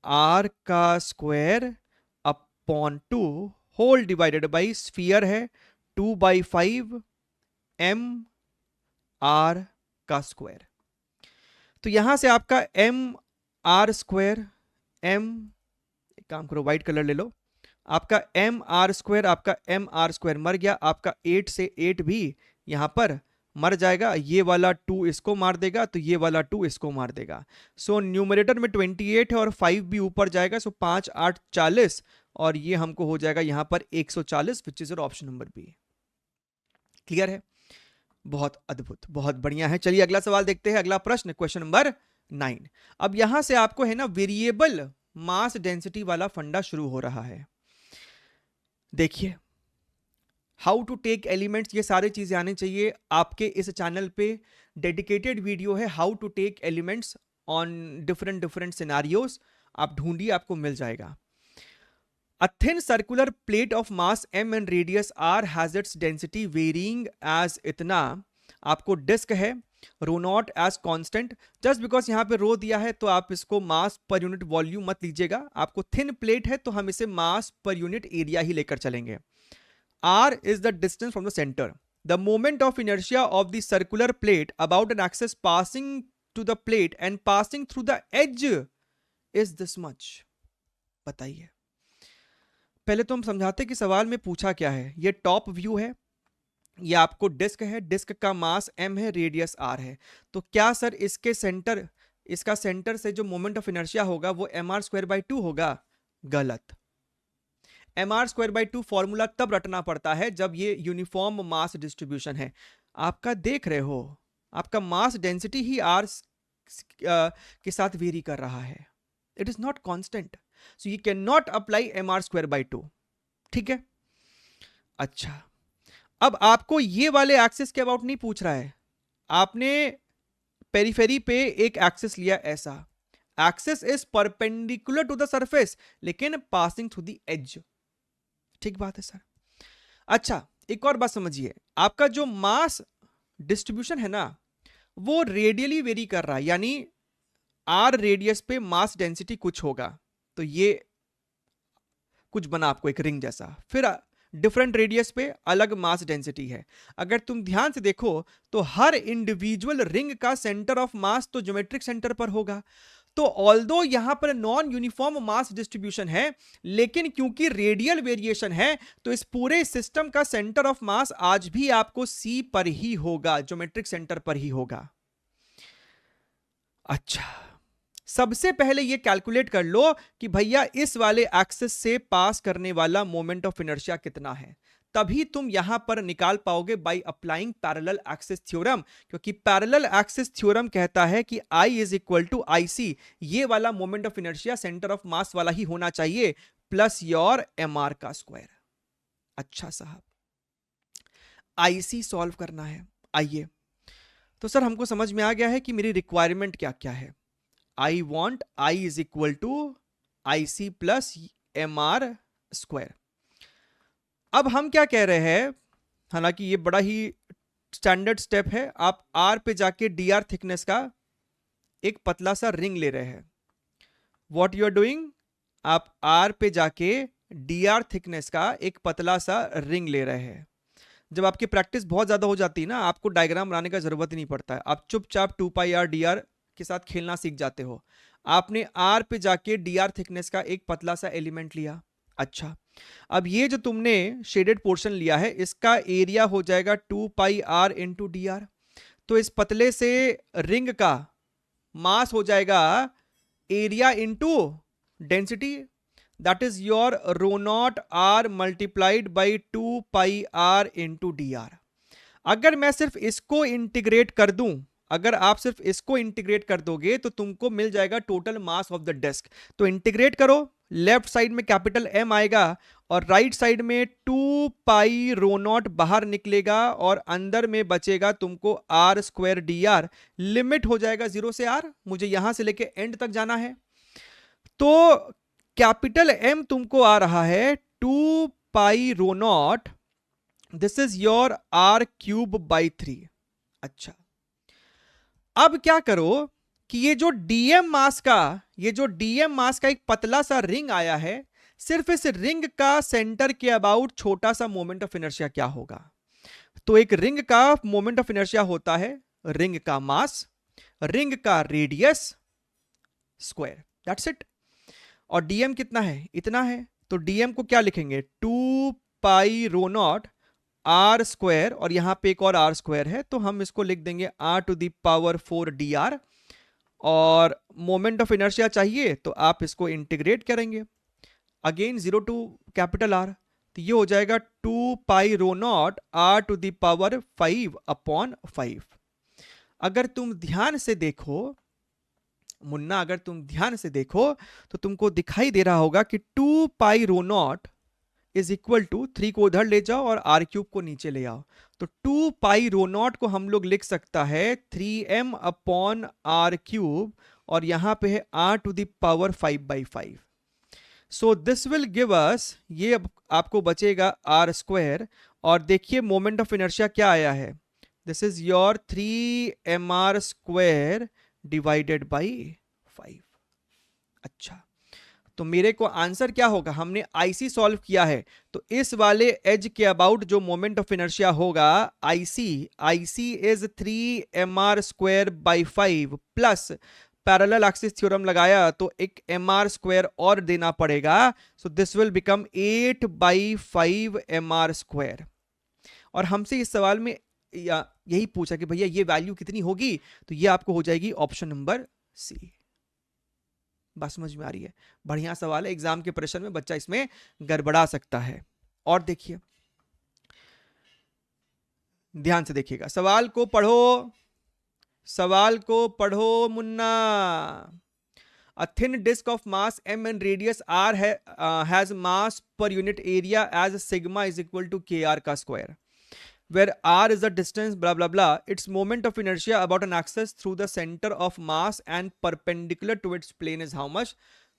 r का square upon 2 whole divided by sphere है 2/5 m r का स्क्वायर. तो यहां से आपका m r स्क्वायर, m, एक काम करो व्हाइट कलर ले लो, आपका m r स्क्वायर, आपका m r स्क्वायर मर गया. आपका 8 से 8 भी यहां पर मर जाएगा. ये वाला 2 इसको मार देगा तो ये वाला 2 इसको मार देगा. सो न्यूमरेटर में 28 है और 5 भी ऊपर जाएगा. सो 5 8 40 और ये हमको हो जाएगा यहां पर 140 which is option number B. Clear है? बहुत अद्भुत, बहुत बढ़िया है. चलिए अगला सवाल देखते हैं. अगला प्रश्न क्वेश्चन नंबर 9. अब यहां से आपको है ना वेरिएबल मास डेंसिटी वाला फंडा शुरू हो रहा है. देखिए हाउ टू टेक एलिमेंट्स, ये सारी चीजें आने चाहिए. आपके इस चैनल पे डेडिकेटेड वीडियो है how to take elements on different scenarios. आप ढूंढिए आपको मिल जाएगा. A thin circular plate of mass m and radius r has its density varying as इतना. आपको डिस्क है rho naught as constant. Just because यहां पे रो दिया है तो आप इसको मास पर यूनिट वॉल्यूम मत लीजिएगा. आपको थिन प्लेट है तो हम इसे मास पर यूनिट एरिया ही लेकर चलेंगे. r is the distance from the center. The moment of inertia of the circular plate about an axis passing to the plate and passing through the edge is this much. बताइए. पहले तो हम समझाते कि सवाल में पूछा क्या है. ये टॉप व्यू है, ये आपको डिस्क है, डिस्क का मास m है, रेडियस r है. तो क्या सर इसके सेंटर, इसका सेंटर से जो मोमेंट ऑफ इनर्शिया होगा वो mr²/2 होगा? गलत. mr²/2 फॉर्मूला तब रटना पड़ता है जब ये यूनिफॉर्म मास डिस्ट्रीब्यूशन है. आपका देख रहे हो आपका मास डेंसिटी ही r के साथ वेरी कर रहा है. It is not constant. So you can not apply mr²/2. ठीक है. अच्छा, अब आपको ये वाले एक्सिस के अबाउट नहीं पूछ रहा है. आपने पेरिफेरी पे एक एक्सिस लिया ऐसा. Axis is perpendicular to the surface लेकिन पासिंग थ्रू द एज. ठीक बात है सर. अच्छा, एक और बात समझिए. आपका जो मास डिस्ट्रीब्यूशन है ना वो रेडियली वेरी कर रहा है. यानी r रेडियस पे मास डेंसिटी कुछ होगा तो ये कुछ बना आपको एक रिंग जैसा. फिर डिफरेंट रेडियस पे अलग मास डेंसिटी है। अगर तुम ध्यान से देखो तो हर इंडिविजुअल रिंग का सेंटर ऑफ मास तो ज्योमेट्रिक सेंटर पर होगा। तो ऑल्दो यहां पर नॉन यूनिफॉर्म मास डिस्ट्रीब्यूशन है, लेकिन क्योंकि रेडियल वेरिएशन है तो इस पूरे सिस्टम का सेंटर ऑफ मास आज भी आपको सी पर ही होगा, ज्योमेट्रिक सेंटर पर ही होगा। अच्छा, सबसे पहले ये कैलकुलेट कर लो कि भैया इस वाले एक्सिस से पास करने वाला मोमेंट ऑफ इनर्शिया कितना है, तभी तुम यहां पर निकाल पाओगे by applying parallel axis theorem, क्योंकि पैरेलल एक्सिस थ्योरम कहता है कि I is equal to I सी, ये वाला moment of inertia centre of मास वाला ही होना चाहिए, प्लस योर mr का स्क्वायर। अच्छा साहब, IC सॉल्व करना है। आइए, तो सर हमको समझ में आ गया है कि मेरी रिक्वायरमेंट क्या क्या है। I want I is equal to I C plus mr square. अब हम क्या कह रहे हैं, हालांकि ये बड़ा ही स्टैंडर्ड स्टेप है, आप R पे जाके dr थिकनेस का एक पतला सा रिंग ले रहे हैं। व्हाट यू आर डूइंग, आप R पे जाके dr थिकनेस का एक पतला सा रिंग ले रहे हैं। जब आपकी प्रैक्टिस बहुत ज्यादा हो जाती है ना, आपको डायग्राम बनाने का जरूरत ही नहीं पड़ता है, आप चुपचाप 2πr dr के साथ खेलना सीख जाते हो। आपने R पे जाके dr थिकनेस का एक पतला सा एलिमेंट लिया। अच्छा, अब ये जो तुमने शेडेड पोर्शन लिया है इसका एरिया हो जाएगा 2πr इंटू dr। तो इस पतले से रिंग का मास हो जाएगा area into density, that is your rho not r multiplied by 2πr into dr। अगर मैं सिर्फ इसको इंटीग्रेट कर दूं, अगर आप सिर्फ इसको इंटीग्रेट कर दोगे तो तुमको मिल जाएगा total mass of the disc. तो इंटीग्रेट करो, लेफ्ट साइड में कैपिटल M आएगा और राइट साइड में 2π रो नॉट बाहर निकलेगा और अंदर में बचेगा तुमको r स्क्वायर dr। लिमिट हो जाएगा 0 से r, मुझे यहां से लेके एंड तक जाना है। तो कैपिटल M तुमको आ रहा है 2π rho naught, this is your r cube by 3। अच्छा, अब क्या करो कि ये जो dm मास का एक पतला सा रिंग आया है, सिर्फ इस रिंग का सेंटर के अबाउट छोटा सा मोमेंट ऑफ इनर्शिया क्या होगा। तो एक रिंग का मोमेंट ऑफ इनर्शिया होता है रिंग का मास, रिंग का रेडियस स्क्वायर, दैट्स इट। और dm कितना है, इतना है। तो dm को क्या लिखेंगे, 2π रो नॉट r स्क्वायर, और यहां पे एक और r स्क्वायर है तो हम इसको लिख देंगे r to the power 4 dr। और मोमेंट ऑफ इनर्शिया चाहिए तो आप इसको इंटीग्रेट करेंगे, अगेन 0 टू कैपिटल R, तो ये हो जाएगा 2π rho not r to the power 5 upon 5। अगर तुम ध्यान से देखो मुन्ना, अगर तुम ध्यान से देखो तो तुमको दिखाई दे रहा होगा कि 2π rho not is equal to 3 को उधर ले जाओ और r क्यूब को नीचे ले आओ, तो 2π रो नॉट को हम लोग लिख सकता है 3m अपॉन r क्यूब, और यहां पे है r to the power 5/5। So this will give us, ये आपको बचेगा r स्क्वायर, और देखिए मोमेंट ऑफ इनर्शिया क्या आया है, this is your 3mr square divided by 5। अच्छा, तो मेरे को आंसर क्या होगा, हमने IC सॉल्व किया है तो इस वाले एज के अबाउट जो मोमेंट ऑफ इनर्शिया होगा IC is 3mr square by 5 plus parallel axis theorem लगाया तो एक mr स्क्वायर और देना पड़ेगा, सो this will become 8/5 mr square. और हमसे इस सवाल में यही पूछा कि भैया ये वैल्यू कितनी होगी, तो ये आपको हो जाएगी ऑप्शन नंबर सी। बात समझ में आ रही है, बढ़िया सवाल है, एग्जाम के प्रेशर में बच्चा इसमें गड़बड़ा सकता है। और देखिए ध्यान से देखिएगा, सवाल को पढ़ो, सवाल को पढ़ो Munna. A thin disk of mass m and radius r has mass per unit area as sigma is equal to kr का square, where r is the distance blah blah blah, its moment of inertia about an axis through the center of mass and perpendicular to its plane is how much।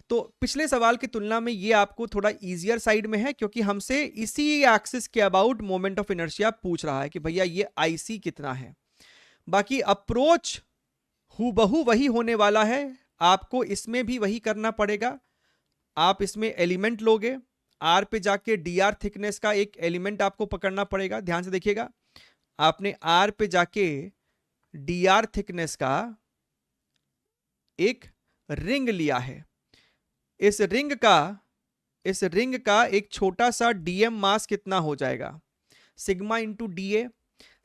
तो पिछले सवाल की तुलना में ये आपको थोड़ा इजियर साइड में है, क्योंकि हमसे इसी एक्सिस के अबाउट मोमेंट ऑफ इनर्शिया पूछ रहा है कि भैया ये IC कितना है। बाकी अप्रोच हूबहू वही होने वाला है, आपको इसमें भी वही करना पड़ेगा। आप इसमें एलिमेंट लोगे, आर पे जाके डी आर थिकनेस का एक एलिमेंट आपको पकड़ना पड़ेगा। ध्यान से देखिएगा, आपने आर पे जाके डी आर थिकनेस का एक रिंग लिया है। इस रिंग का एक छोटा सा डीएम मास कितना हो जाएगा, sigma into D A.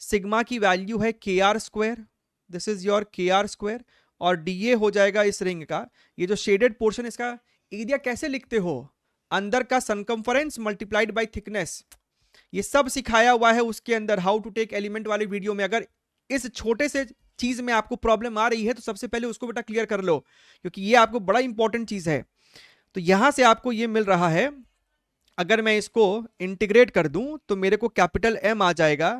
Sigma की वैल्यू है K R square, this is your K R square, और डी ए हो जाएगा इस रिंग का, ये जो शेडेड पोर्शन, इसका एरिया कैसे लिखते हो, अंदर का सरकमफरेंस मल्टीप्लाइड बाय थिकनेस। ये सब सिखाया हुआ है उसके अंदर, हाउ टू टेक एलिमेंट वाले वीडियो में। अगर इस छोटे से चीज में आपको प्रॉब्लम आ रही है तो सबसे पहले उसको बेटा क्लियर कर लो, क्योंकि ये आपको बड़ा इंपॉर्टेंट चीज है। तो यहां से आपको ये मिल रहा है, अगर मैं इसको इंटीग्रेट कर दूं तो मेरे को कैपिटल एम आ जाएगा,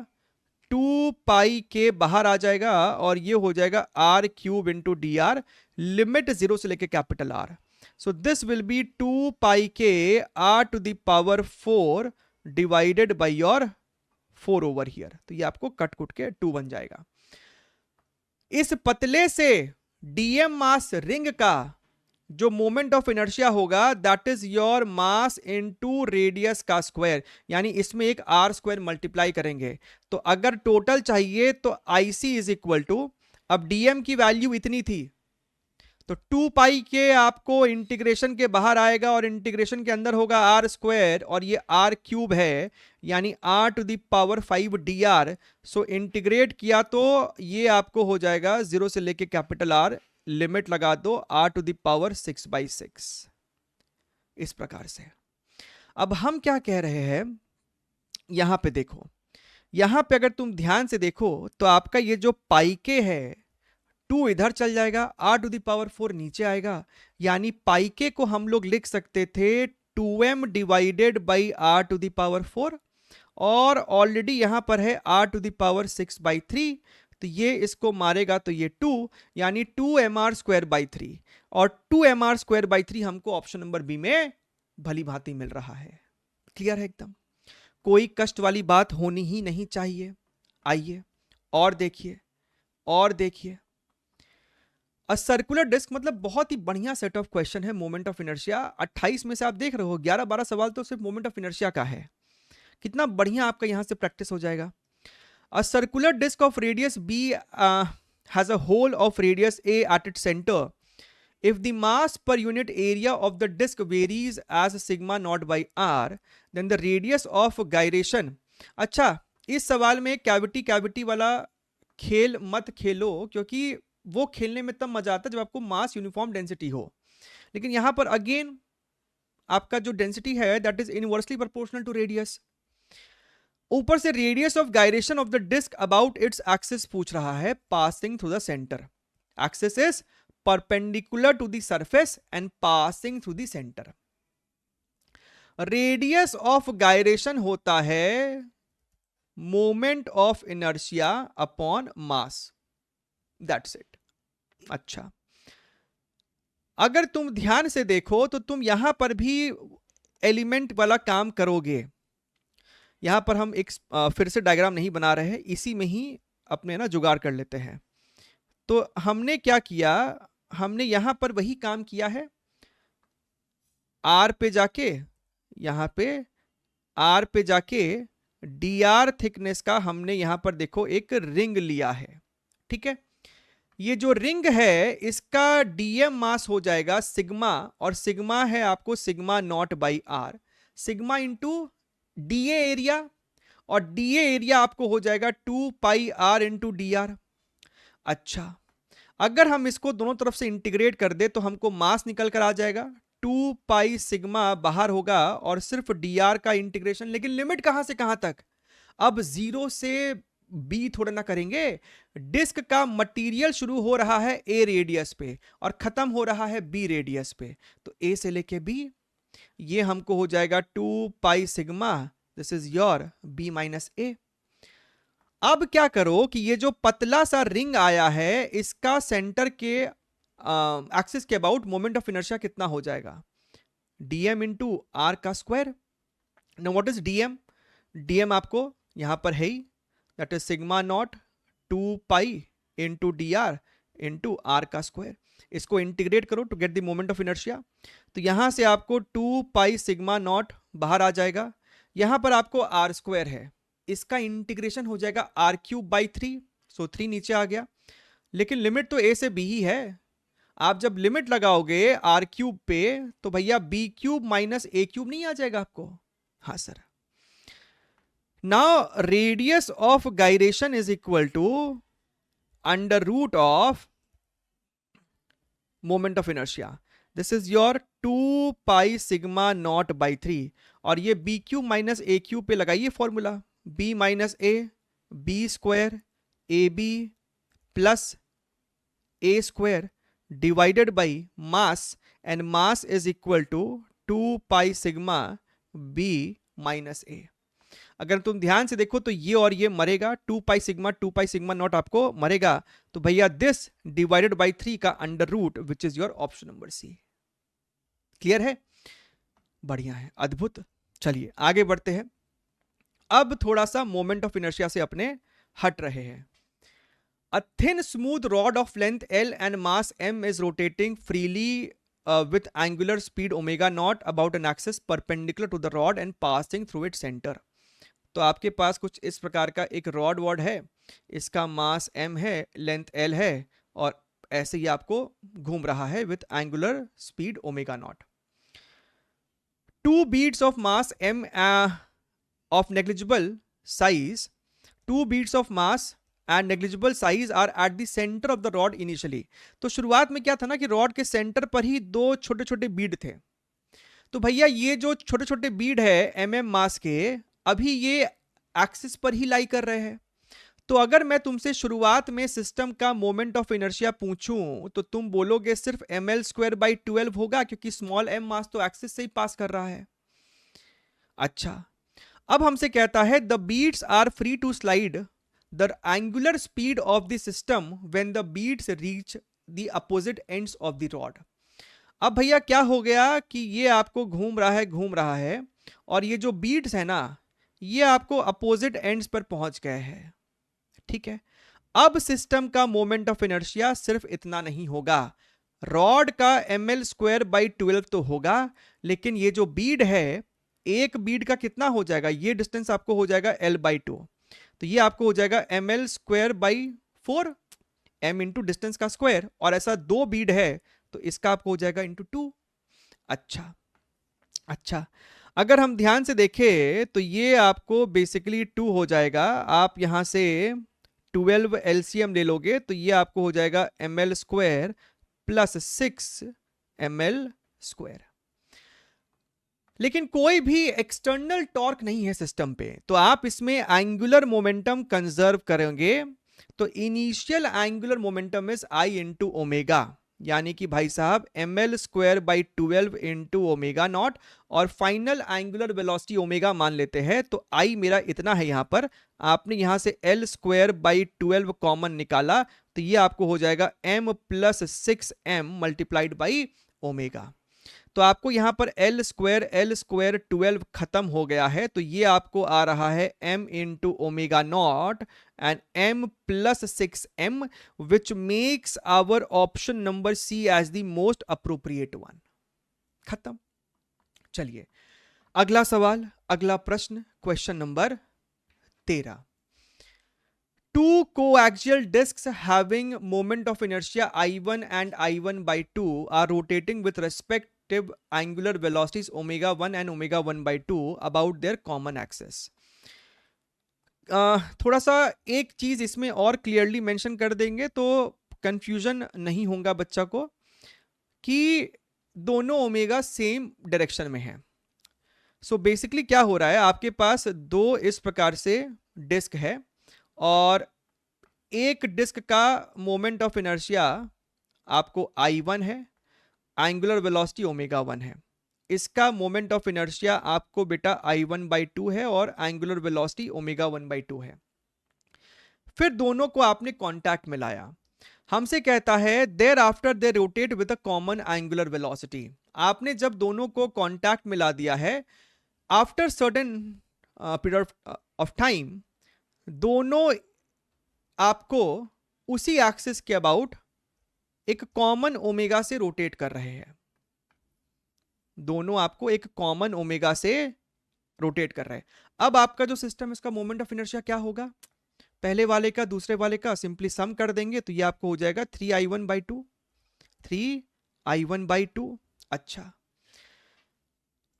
2 पाई के बाहर आ जाएगा, और ये हो जाएगा R cube into D R, limit 0 से लेके capital R. So this will be 2 pi K R to the power 4 divided by your 4 over here. तो ये आपको कट कुट के 2 बन जाएगा। इस पतले से डीएम मास रिंग का जो मोमेंट ऑफ इनर्शिया होगा, that is your mass into radius का स्क्वायर, यानी इसमें एक आर स्क्वायर मल्टीप्लाई करेंगे। तो अगर टोटल चाहिए तो आईसी इज इक्वल टू, अब डीएम की वैल्यू इतनी थी तो 2 पाई के आपको इंटीग्रेशन के बाहर आएगा, और इंटीग्रेशन के अंदर होगा आर स्क्वायर, और ये आर क्यूब है, यानी R to the power 5 D R. So integrate किया तो ये आपको हो जाएगा 0 से लेके कैपिटल आर, लिमिट लगा दो आर टू द पावर 6/6, इस प्रकार से। अब हम क्या कह रहे हैं, यहां पे देखो, यहां पे अगर तुम ध्यान से देखो तो आपका ये जो पाई के है, 2 इधर चल जाएगा, आर टू द पावर 4 नीचे आएगा, यानी पाई के को हम लोग लिख सकते थे 2m divided by R to the power 4, और ऑलरेडी यहां पर है आर टू द पावर 6/3, तो ये इसको मारेगा तो ये 2, यानी 2mr स्क्वायर बाई 3, और 2mr स्क्वायर बाई 3 हमको ऑप्शन नंबर बी में भली भांति मिल रहा है। क्लियर है एकदम, कोई कष्ट वाली बात होनी ही नहीं चाहिए। आइए और देखिए, और देखिए, अ सर्कुलर डिस्क, मतलब बहुत ही बढ़िया सेट ऑफ क्वेश्चन है मोमेंट ऑफ इनर्शिया। 28 में से आप देख रहे हो 11-12 सवाल तो सिर्फ मोमेंट ऑफ इनर्शिया का है। कितना बढ़िया आपका यहां से प्रैक्टिस हो जाएगा। A circular disc of radius b has a hole of radius a at its center. If the mass per unit area of the disk varies as sigma naught by r, then the radius of gyration. अच्छा, इस सवाल में cavity वाला खेल मत खेलो, क्योंकि वो खेलने में तब मजा आता है जब आपको मास यूनिफॉर्म डेंसिटी हो। लेकिन यहां पर अगेन आपका जो डेंसिटी है that is inversely proportional to radius. ऊपर से radius of gyration of the disc about its axis पूछ रहा है, passing through the centre. Axis is perpendicular to the surface and passing through the centre. Radius of gyration होता है moment of inertia upon mass, that's it. अच्छा, अगर तुम ध्यान से देखो तो तुम यहां पर भी एलिमेंट वाला काम करोगे। यहां पर हम एक फिर से डायग्राम नहीं बना रहे हैं, इसी में ही अपने ना जुगाड़ कर लेते हैं। तो हमने क्या किया, हमने यहां पर वही काम किया है, आर पे जाके, यहां पे आर पे जाके डी आर थिकनेस का हमने यहां पर देखो एक रिंग लिया है। ठीक है, ये जो रिंग है इसका डीएम मास हो जाएगा सिग्मा, और सिग्मा है आपको sigma not by R, sigma into D A area, और डीए एरिया आपको हो जाएगा 2 pi R into D R. अच्छा, अगर हम इसको दोनों तरफ से इंटीग्रेट कर दे तो हमको मास निकल कर आ जाएगा, 2 पाई सिग्मा बाहर होगा और सिर्फ डी आर का इंटीग्रेशन। लेकिन लिमिट कहां से कहां तक, अब 0 से बी थोड़ा ना करेंगे, डिस्क का मटेरियल शुरू हो रहा है ए रेडियस पे और खत्म हो रहा है बी रेडियस पे, तो ए से लेके बी, ये हमको हो जाएगा 2 pi sigma, this is your B minus A. अब क्या करो कि ये जो पतला सा रिंग आया है इसका सेंटर के एक्सिस के अबाउट मोमेंट ऑफ इनर्शिया कितना हो जाएगा, डीएम इंटू आर का square. Now what is DM, DM आपको यहां पर है ही, that is sigma not 2 pi into D R into R का स्क्वायर। इसको इंटीग्रेट करो to get the moment of inertia, तो यहां से आपको 2 पाई सिग्मा नॉट बाहर आ जाएगा, यहां पर आपको आर स्क्वायर है, इसका इंटीग्रेशन हो जाएगा आर क्यूब बाई 3, सो 3 नीचे आ गया। लेकिन लिमिट तो ए से बी ही है, आप जब लिमिट लगाओगे आर क्यूब पे तो भैया B cube minus A cube नहीं आ जाएगा आपको? हाँ sir. Now radius of gyration is equal to under root of moment of inertia, this is your 2 pi sigma not by 3, और ये B cube minus A cube पे लगाइए formula, B minus A B square A B plus A square divided by mass, and mass is equal to 2 pi sigma B minus ए। अगर तुम ध्यान से देखो तो ये और ये मरेगा, 2 पाई सिग्मा नॉट आपको मरेगा, तो भैया दिस डिवाइडेड बाई 3 का under root which is your option number C. Clear है? बढ़िया है, अद्भुत। चलिए आगे बढ़ते हैं। अब थोड़ा सा मोमेंट ऑफ इनर्शिया से अपने हट रहे हैं। A thin smooth rod of length L and mass m is rotating freely with angular speed omega naught about an axis perpendicular to the rod and passing through its center. तो आपके पास कुछ इस प्रकार का एक रॉड वॉड है, इसका mass m है, लेंथ l है, और ऐसे ही आपको घूम रहा है with angular speed omega naught. Two beads of mass m of negligible size, two beads of mass and negligible size are at the centre of the rod initially. तो शुरुआत में क्या था ना कि रॉड के सेंटर पर ही दो छोटे छोटे बीड थे। तो भैया ये जो छोटे छोटे बीड है एम मास के, अभी ये एक्सिस पर ही लाई कर रहे हैं। तो अगर मैं तुमसे शुरुआत में सिस्टम का मोमेंट ऑफ इनर्शिया पूछूं तो तुम बोलोगे सिर्फ ml स्क्वायर बाई 12 होगा, क्योंकि स्मॉल m मास तो एक्सिस से ही पास कर रहा है। अच्छा, अब हमसे कहता है the beads are free to slide the angular speed of the system when the beads reach the opposite ends of the rod। अब भैया क्या हो गया कि ये आपको घूम रहा है और ये जो बीड्स है ना ये आपको अपोजिट एंड्स पर पहुंच गए हैं। ठीक है, अब सिस्टम का मोमेंट ऑफ इनर्शिया सिर्फ इतना नहीं होगा, रॉड का ml स्क्वायर बाई 12 तो होगा, लेकिन ये जो बीड है, एक बीड का कितना हो जाएगा, ये डिस्टेंस आपको हो जाएगा l बाई 2, तो ये आपको हो जाएगा ml square by 4, m into distance का स्क्वायर, और ऐसा दो बीड है तो इसका आपको हो जाएगा इंटू 2। अच्छा, अगर हम ध्यान से देखें तो ये आपको बेसिकली 2 हो जाएगा। आप यहां से 12 एलसीएम ले लोगे तो ये आपको हो जाएगा ml square plus 6 ml square. लेकिन कोई भी एक्सटर्नल टॉर्क नहीं है सिस्टम पे, तो आप इसमें एंगुलर मोमेंटम कंजर्व करेंगे। तो initial angular momentum is I into omega, यानी कि भाई साहब ml square by 12 into omega not, और फाइनल एंगुलर वेलोसिटी ओमेगा मान लेते हैं। तो आई मेरा इतना है, यहां पर आपने यहां से l स्क्वायर बाई 12 कॉमन निकाला तो ये आपको हो जाएगा m plus 6m multiplied by omega. तो आपको यहां पर l स्क्वायर 12 खत्म हो गया है, तो ये आपको आ रहा है m into omega not and m plus 6m, which makes our option number C as the most appropriate one. खत्म। चलिए अगला सवाल, अगला प्रश्न, question number 13। Two coaxial disks having moment of inertia I1 and I1 by 2 are rotating with respective angular velocities omega 1 and omega 1 by 2 about their common axis। थोड़ा सा एक चीज इसमें और क्लियरली मेंशन कर देंगे तो कंफ्यूजन नहीं होगा बच्चा को, कि दोनों ओमेगा सेम डायरेक्शन में है। सो बेसिकली क्या हो रहा है, आपके पास दो इस प्रकार से डिस्क है और एक डिस्क का मोमेंट ऑफ इनर्शिया आपको I1 है, एंगुलर वेलोसिटी ओमेगा 1 है। इसका मोमेंट ऑफ इनर्शिया आपको बेटा I1 बाई 2 है और एंगुलर वेलोसिटी ओमेगा 1 बाई 2 है। फिर दोनों को आपने कांटेक्ट में लाया, हमसे कहता है thereafter they rotate with a common angular velocity. आपने जब दोनों को कांटेक्ट में ला दिया है, after certain period of time दोनों आपको उसी एक्सिस के अबाउट एक कॉमन ओमेगा से रोटेट कर रहे हैं। दोनों आपको एक कॉमन ओमेगा से रोटेट कर रहा है। अब आपका जो सिस्टम है इसका मोमेंट ऑफ इनर्शिया क्या होगा, पहले वाले का दूसरे वाले का सिंपली सम कर देंगे तो ये आपको हो जाएगा 3i1/2, 3i1/2। अच्छा,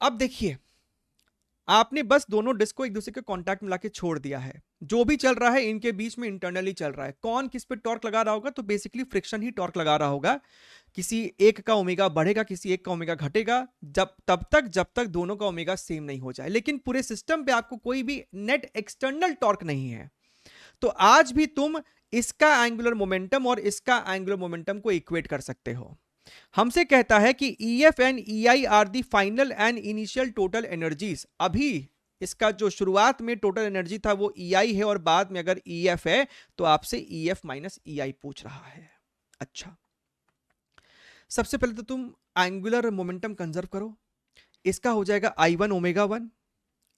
अब देखिए आपने बस दोनों डिस्क को एक दूसरे के कांटेक्ट में लाके छोड़ दिया है, जो भी चल रहा है इनके बीच में इंटरनली चल रहा है। कौन किस पे टॉर्क लगा रहा होगा, तो बेसिकली फ्रिक्शन ही टॉर्क लगा रहा होगा। किसी एक का ओमेगा बढ़ेगा, किसी एक का ओमेगा घटेगा, जब तक दोनों का ओमेगा सेम नहीं हो जाए। लेकिन पूरे सिस्टम पे आपको कोई भी नेट एक्सटर्नल टॉर्क नहीं है, तो आज भी तुम इसका एंगुलर मोमेंटम और इसका एंगुलर मोमेंटम को इक्वेट कर सकते हो। हमसे कहता है कि EF and EI are the final and initial total energies. अभी इसका जो शुरुआत में टोटल एनर्जी था वो EI है और बाद में अगर EF है तो आपसे EF माइनस EI पूछ रहा है। अच्छा, सबसे पहले तो तुम एंगुलर मोमेंटम कंजर्व करो। इसका हो जाएगा I1 ओमेगा 1,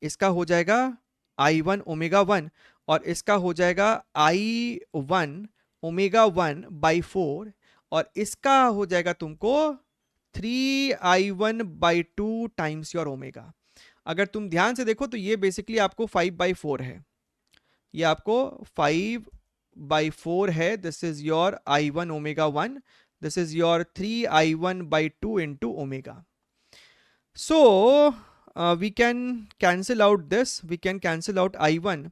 इसका हो जाएगा I1 ओमेगा 1 और इसका हो जाएगा I1 ओमेगा 1/4 और इसका हो जाएगा तुमको 3i1/2 टाइम्स योर ओमेगा। अगर तुम ध्यान से देखो तो ये बेसिकली आपको 5/4 है, ये आपको 5/4 है। This is your I1 omega 1, this is your 3i1/2 into omega. So we can cancel out this, we can cancel out I1,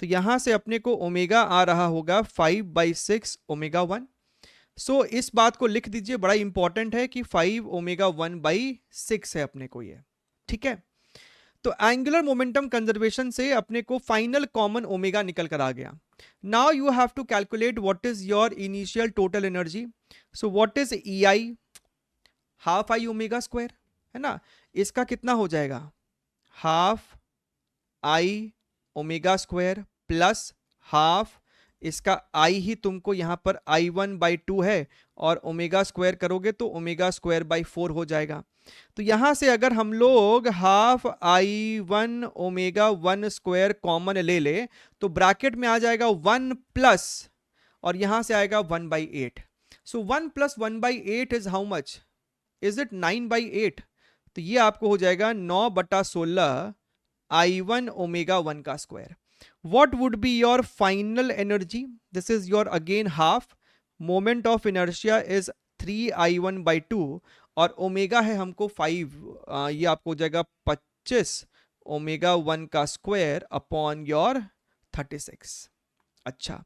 तो यहां से अपने को ओमेगा आ रहा होगा 5/6 ओमेगा 1। सो इस बात को लिख दीजिए, बड़ा इंपॉर्टेंट है कि 5 ओमेगा 1/6 है अपने को ये, ठीक है। तो एंगुलर मोमेंटम कंजर्वेशन से अपने को फाइनल कॉमन ओमेगा निकल कर आ गया। Now you have to calculate what is your initial total energy. So what is EI, half I omega square है ना, इसका कितना हो जाएगा, half I omega square plus half इसका I ही तुमको यहां पर I1/2 है और ओमेगा स्क्वायर करोगे तो ओमेगा स्क्वायर बाई 4 हो जाएगा। तो यहां से अगर हम लोग half I1 omega 1 square common ले ले तो ब्रैकेट में आ जाएगा 1 प्लस और यहां से आएगा 1/8। सो 1 plus 1/8 is how much, is it 9/8। तो ये आपको हो जाएगा 9/16 I1 ओमेगा 1 का square. What would be your final energy? This is your again half. Moment of inertia is 3i1/2 और ओमेगा है हमको 5, ये आपको हो जाएगा 25 ओमेगा 1 का स्क्वायर अपॉन योर 36। अच्छा,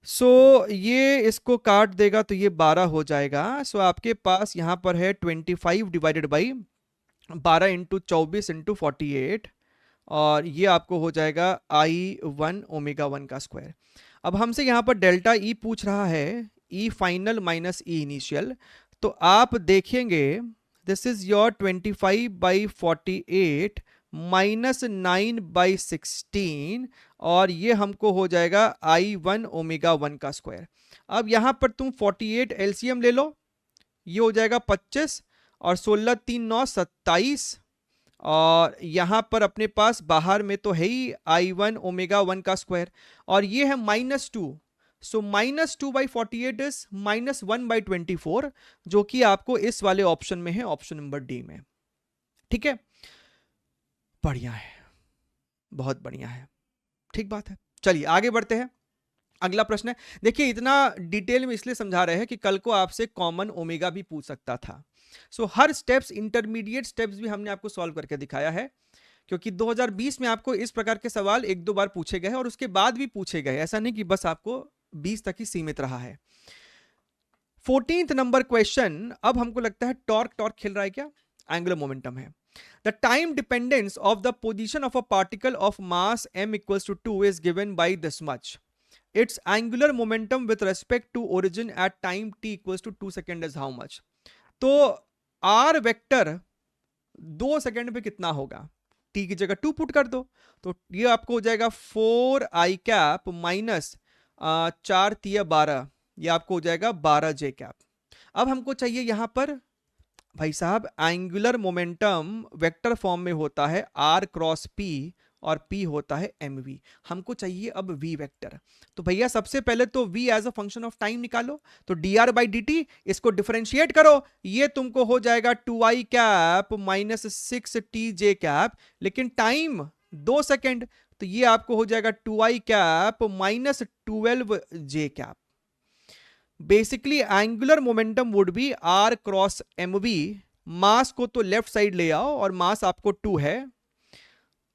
सो ये इसको काट देगा तो ये 12 हो जाएगा। सो आपके पास यहाँ पर है 25 डिवाइडेड बाई 12 इंटू 24 इंटू 48 और ये आपको हो जाएगा I1 ओमेगा 1 का स्क्वायर। अब हमसे यहाँ पर डेल्टा E पूछ रहा है, E final minus E initial. तो आप देखेंगे दिस इज योर 25/48 माइनस 9/16 और ये हमको हो जाएगा I1 ओमेगा 1 का स्क्वायर। अब यहाँ पर तुम 48 LCM ले लो, ये हो जाएगा 25 और 16 3 9 27 और यहां पर अपने पास बाहर में तो है ही I1 ओमेगा 1 का स्क्वायर और ये है -2। सो -2/48 इज -1/24 जो कि आपको इस वाले ऑप्शन में है, ऑप्शन नंबर डी में। ठीक है, बढ़िया है, बहुत बढ़िया है, ठीक बात है। चलिए आगे बढ़ते हैं। अगला प्रश्न है, देखिए इतना डिटेल में इसलिए समझा रहे हैं कि कल को आपसे कॉमन ओमेगा भी पूछ सकता था। सो हर स्टेप्स, इंटरमीडिएट स्टेप्स भी हमने आपको सॉल्व करके दिखाया है, क्योंकि 2020 में आपको इस प्रकार के सवाल 1-2 बार पूछे गए हैं और उसके बाद भी पूछे गए, ऐसा नहीं कि बस आपको 20 तक ही सीमित रहा है। 14th नंबर क्वेश्चन, अब हमको लगता है टॉर्क खेल रहा है क्या, एंगुलर मोमेंटम है। The time dependence of the position of a particle of mass m equals to 2 is given by this much. Its angular momentum with respect to origin at time t equals to 2 second is how much? तो r vector 2 second पे कितना होगा, t की जगह 2 put कर दो तो ये आपको हो जाएगा 4i कैप माइनस 4 तिया 12, ये आपको हो जाएगा 12j कैप। अब हमको चाहिए यहां पर भाई साहब एंगुलर मोमेंटम वेक्टर फॉर्म में होता है r क्रॉस p और p होता है mv। हमको चाहिए अब v वेक्टर। तो भैया सबसे पहले तो v as a function of time निकालो, तो dr बाई dt इसको डिफरेंशिएट करो, ये तुमको हो जाएगा 2i cap minus 6tj cap, लेकिन टाइम 2 सेकेंड, तो ये आपको हो जाएगा 2i cap minus 12j cap. Basically angular momentum would be r cross mv। Mass को तो लेफ्ट साइड ले आओ और मास आपको 2 है।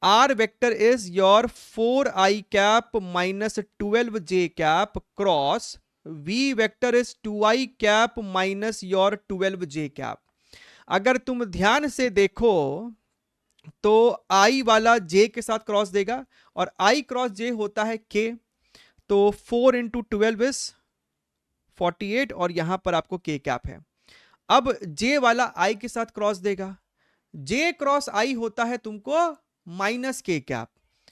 r vector is your 4i cap minus 12j cap cross v vector is 2i cap minus your 12j cap. अगर तुम ध्यान से देखो तो i वाला j के साथ क्रॉस देगा और i क्रॉस j होता है k, तो 4 इंटू 12 इज 48 और यहां पर आपको k कैप है। अब j वाला i के साथ क्रॉस देगा, j क्रॉस i होता है तुमको माइनस k कैप,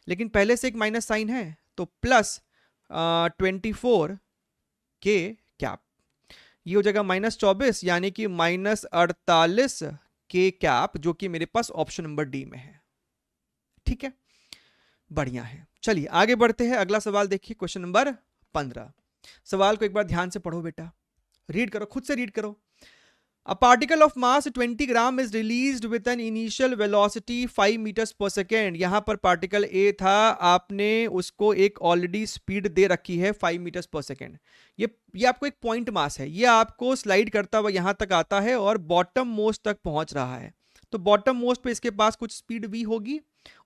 लेकिन पहले से एक माइनस साइन है तो प्लस 24 k कैप, ये हो जाएगा माइनस 24 यानी कि माइनस 48 k कैप, जो कि मेरे पास ऑप्शन नंबर डी में है। ठीक है, बढ़िया है। चलिए आगे बढ़ते हैं, अगला सवाल देखिए, क्वेश्चन नंबर 15। सवाल को एक बार ध्यान से पढ़ो बेटा, रीड करो, खुद से रीड करो। A particle of mass 20 gram is released with an initial velocity 5 meters per second। यहां पर पार्टिकल A था, आपने उसको एक ऑलरेडी स्पीड दे रखी है 5 मीटर्स पर सेकेंड। ये आपको एक पॉइंट मास है, ये आपको स्लाइड करता हुआ यहां तक आता है और बॉटम मोस्ट तक पहुंच रहा है। तो बॉटम मोस्ट पे इसके पास कुछ स्पीड v होगी,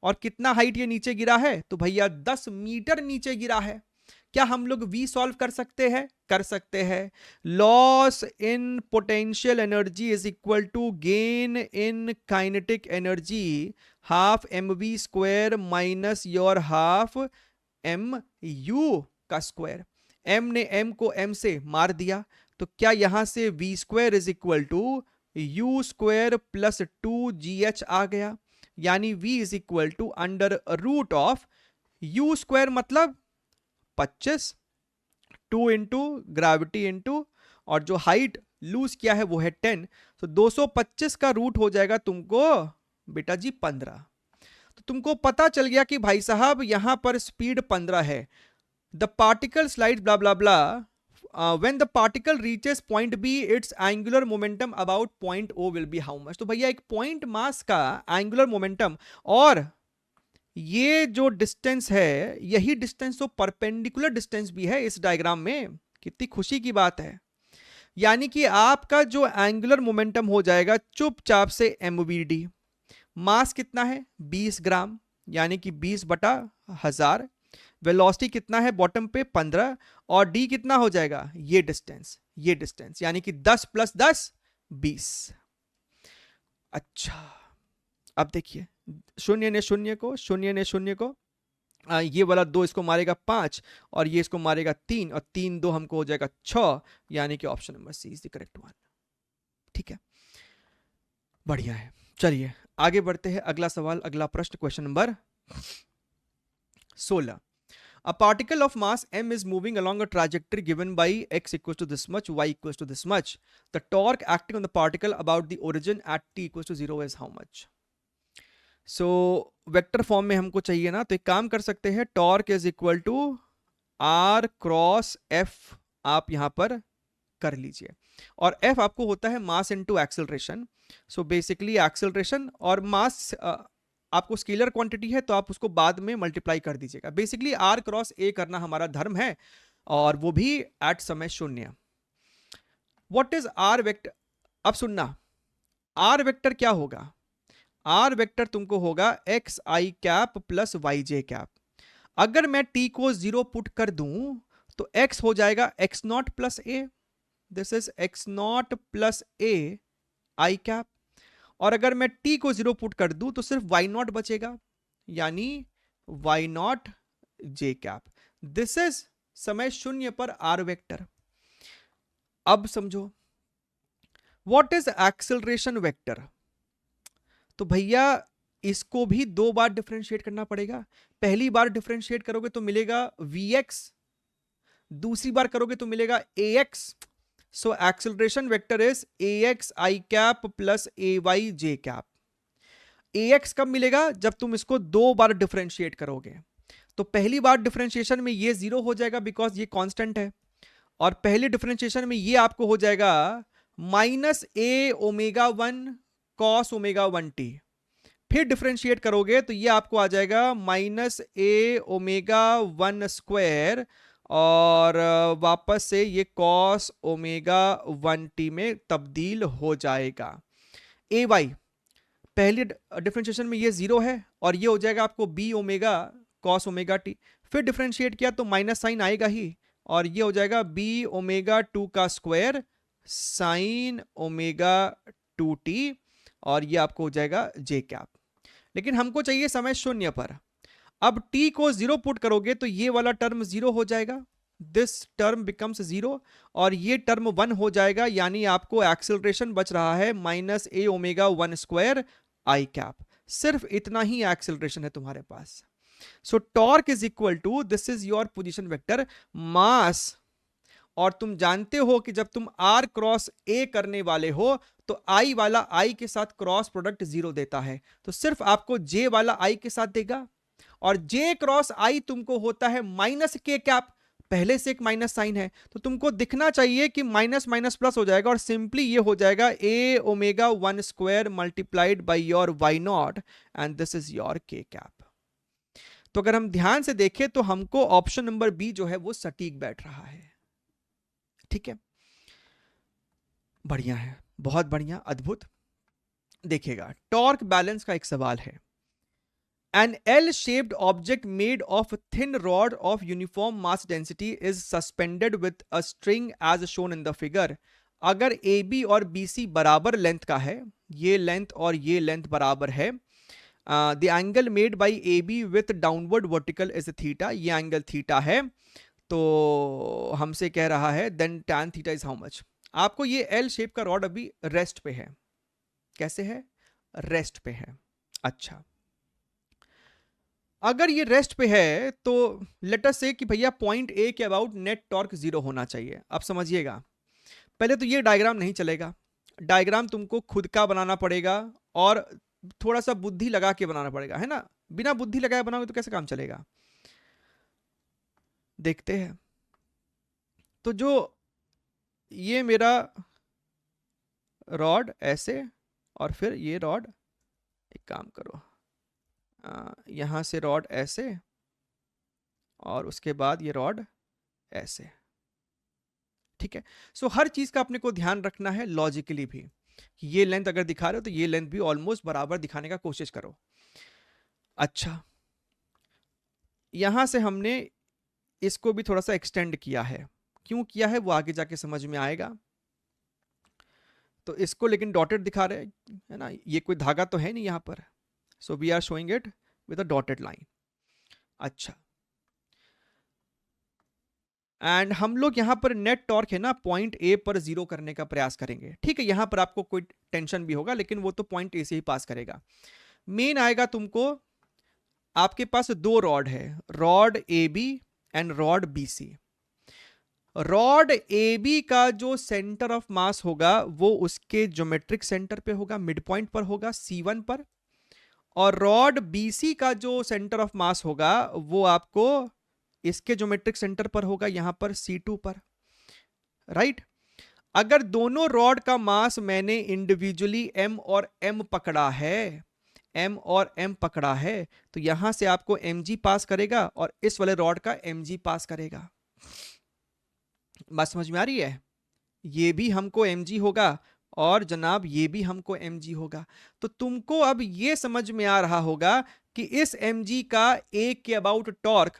और कितना हाइट ये नीचे गिरा है, तो भैया 10 मीटर नीचे गिरा है। क्या हम लोग v सॉल्व कर सकते हैं? कर सकते हैं। Loss in potential energy is equal to gain in kinetic energy half mv square minus your half mu का स्क्वायर। m ने m को m से मार दिया, तो क्या यहां से v square is equal to u square plus 2gh आ गया, यानी v is equal to under root of u square मतलब 25, 2 इंटू ग्रेविटी इंटू, और जो हाइट लूज किया है वो है 10, तो 225 का रूट हो जाएगा तुमको बेटा जी 15। तो तुमको पता चल गया कि भाई साहब यहां पर स्पीड 15 है। The particle slide blah blah blah when the particle reaches point B its angular momentum about point O will be how much. तो भैया एक पॉइंट मास का एंगुलर मोमेंटम, और ये जो डिस्टेंस है यही डिस्टेंस तो परपेंडिकुलर डिस्टेंस भी है इस डायग्राम में। कितनी खुशी की बात है, यानी कि आपका जो एंगुलर मोमेंटम हो जाएगा चुपचाप से mvd। मास कितना है 20 ग्राम, यानी कि 20 बटा 1000। वेलोसिटी कितना है बॉटम पे 15, और d कितना हो जाएगा ये डिस्टेंस यानी कि 10 प्लस 10 20। अच्छा अब देखिए, शून्य ने शून्य को ये वाला 2 इसको मारेगा 5, और ये इसको मारेगा 3, और 3 2 हमको हो जाएगा 6, यानी कि option number C is the correct one. ठीक है, बढ़िया है। चलिए आगे बढ़ते हैं, अगला सवाल, अगला प्रश्न, question number 16। A particle of mass m is moving along a trajectory given by x equals to this much, y equals to this much. The torque acting on the particle about the origin at t equals to 0 is how much? So vector form में हमको चाहिए ना, तो एक काम कर सकते हैं, torque is equal to r cross f आप यहां पर कर लीजिए, और f आपको होता है mass into acceleration. So basically acceleration और मास आपको स्केलर क्वांटिटी है तो आप उसको बाद में मल्टीप्लाई कर दीजिएगा। बेसिकली r क्रॉस a करना हमारा धर्म है, और वो भी एट समय शून्य। What is r vector? अब सुनना, r वेक्टर क्या होगा? आर वेक्टर तुमको होगा एक्स आई कैप प्लस वाई जे कैप। अगर मैं t को 0 पुट कर दूं तो x हो जाएगा x not plus A, this is x not plus A I cap, और अगर मैं t को 0 पुट कर दूं तो सिर्फ y नॉट बचेगा, यानी y not J cap. This is समय शून्य पर आर वेक्टर। अब समझो, व्हाट इज एक्सेलरेशन वेक्टर? तो भैया इसको भी 2 बार डिफरेंशिएट करना पड़ेगा। पहली बार डिफरेंशिएट करोगे तो मिलेगा vx, दूसरी बार करोगे तो मिलेगा ax। So acceleration vector is ax i cap plus ay j cap. ax कब मिलेगा? जब तुम इसको 2 बार डिफरेंशिएट करोगे। तो पहली बार डिफरेंशिएशन में ये 0 हो जाएगा बिकॉज ये कांस्टेंट है, और पहले डिफरेंशिएशन में ये आपको हो जाएगा minus A omega 1 cos omega 1t। फिर डिफरेंशिएट करोगे तो ये आपको आ जाएगा माइनस ए ओमेगा 1 स्क्वायर, और वापस से ये कॉस ओमेगा 1t में तब्दील हो जाएगा। ए वाई पहले डिफरेंशिएशन में ये 0 है, और ये हो जाएगा आपको B omega cos omega T. फिर डिफरेंशिएट किया तो माइनस साइन आएगा ही, और ये हो जाएगा बी ओमेगा 2 का स्क्वायर साइन ओमेगा 2t, और ये आपको हो जाएगा जे कैप। लेकिन हमको चाहिए समय शून्य पर। अब t को 0 पुट करोगे तो ये वाला टर्म 0 हो जाएगा, दिस टर्म बिकम्स 0, और ये टर्म 1 हो जाएगा, यानी आपको एक्सेलरेशन बच रहा है minus A omega 1 square I cap. सिर्फ इतना ही एक्सेलरेशन है तुम्हारे पास। So torque is equal to, this is your position vector mass, और तुम जानते हो कि जब तुम r क्रॉस a करने वाले हो तो i वाला i के साथ क्रॉस प्रोडक्ट 0 देता है, तो सिर्फ आपको j वाला i के साथ देगा, और j क्रॉस i तुमको होता है माइनस k कैप, पहले से एक माइनस साइन है, तो तुमको दिखना चाहिए कि माइनस माइनस प्लस हो जाएगा, और सिंपली ये हो जाएगा a omega 1 square multiplied by your y not, and this is your k cap. तो अगर हम ध्यान से देखें तो हमको ऑप्शन नंबर बी जो है वो सटीक बैठ रहा है। ठीक है, बढ़िया है, बहुत बढ़िया, अद्भुत। देखिएगा, टॉर्क बैलेंस का एक सवाल है। An L-shaped object made of thin rod of uniform mass density is suspended with a string as shown in the figure. अगर AB और BC बराबर लेंथ का है, ये लेंथ और ये लेंथ बराबर है, the angle made by AB with downward vertical is theta, ये एंगल थीटा है, तो हमसे कह रहा है then tan theta is how much. आपको ये L शेप का रॉड अभी रेस्ट पे है, कैसे है? रेस्ट पे है। अच्छा, अगर ये रेस्ट पे है तो लेट अस से कि भैया पॉइंट ए के अबाउट नेट टॉर्क 0 होना चाहिए। अब समझिएगा, पहले तो ये डायग्राम नहीं चलेगा, डायग्राम तुमको खुद का बनाना पड़ेगा, और थोड़ा सा बुद्धि लगा के बनाना पड़ेगा, है ना? बिना बुद्धि लगाए बनाओगे तो कैसे काम चलेगा? देखते हैं। तो जो ये मेरा रॉड ऐसे, और फिर ये रॉड, एक काम करो, यहां से रॉड ऐसे, और उसके बाद ये रॉड ऐसे। ठीक है, सो हर चीज का अपने को ध्यान रखना है लॉजिकली भी, कि ये लेंथ अगर दिखा रहे हो तो ये लेंथ भी ऑलमोस्ट बराबर दिखाने का कोशिश करो। अच्छा, यहां से हमने इसको भी थोड़ा सा एक्सटेंड किया है, क्यों किया है वो आगे जाके समझ में आएगा। तो इसको लेकिन डॉटेड दिखा रहे हैं, है ना? ये कोई धागा तो है नहीं यहां पर, so we are showing it with a dotted line. अच्छा, एंड हम लोग यहां पर नेट टॉर्क है ना पॉइंट ए पर 0 करने का प्रयास करेंगे। ठीक है, यहां पर आपको कोई टेंशन भी होगा, लेकिन वो तो पॉइंट ए से ही पास करेगा। मेन आएगा तुमको, आपके पास 2 रॉड है, rod A B and rod B C. Rod A B का जो सेंटर ऑफ मास होगा वो उसके ज्योमेट्रिक सेंटर पे होगा, मिड पॉइंट पर होगा C1 पर, और रॉड बी सी का जो सेंटर ऑफ मास होगा वो आपको इसके ज्योमेट्रिक सेंटर पर होगा, यहां पर C2 पर, राइट? अगर दोनों रॉड का मास मैंने इंडिविजुअली m और m पकड़ा है, m और m पकड़ा है, तो यहां से आपको mg पास करेगा, और इस वाले रॉड का mg पास करेगा। बात समझ में आ रही है? ये भी हमको mg होगा, और जनाब ये भी हमको mg होगा। तो तुमको अब ये समझ में आ रहा होगा कि इस mg का a के अबाउट टॉर्क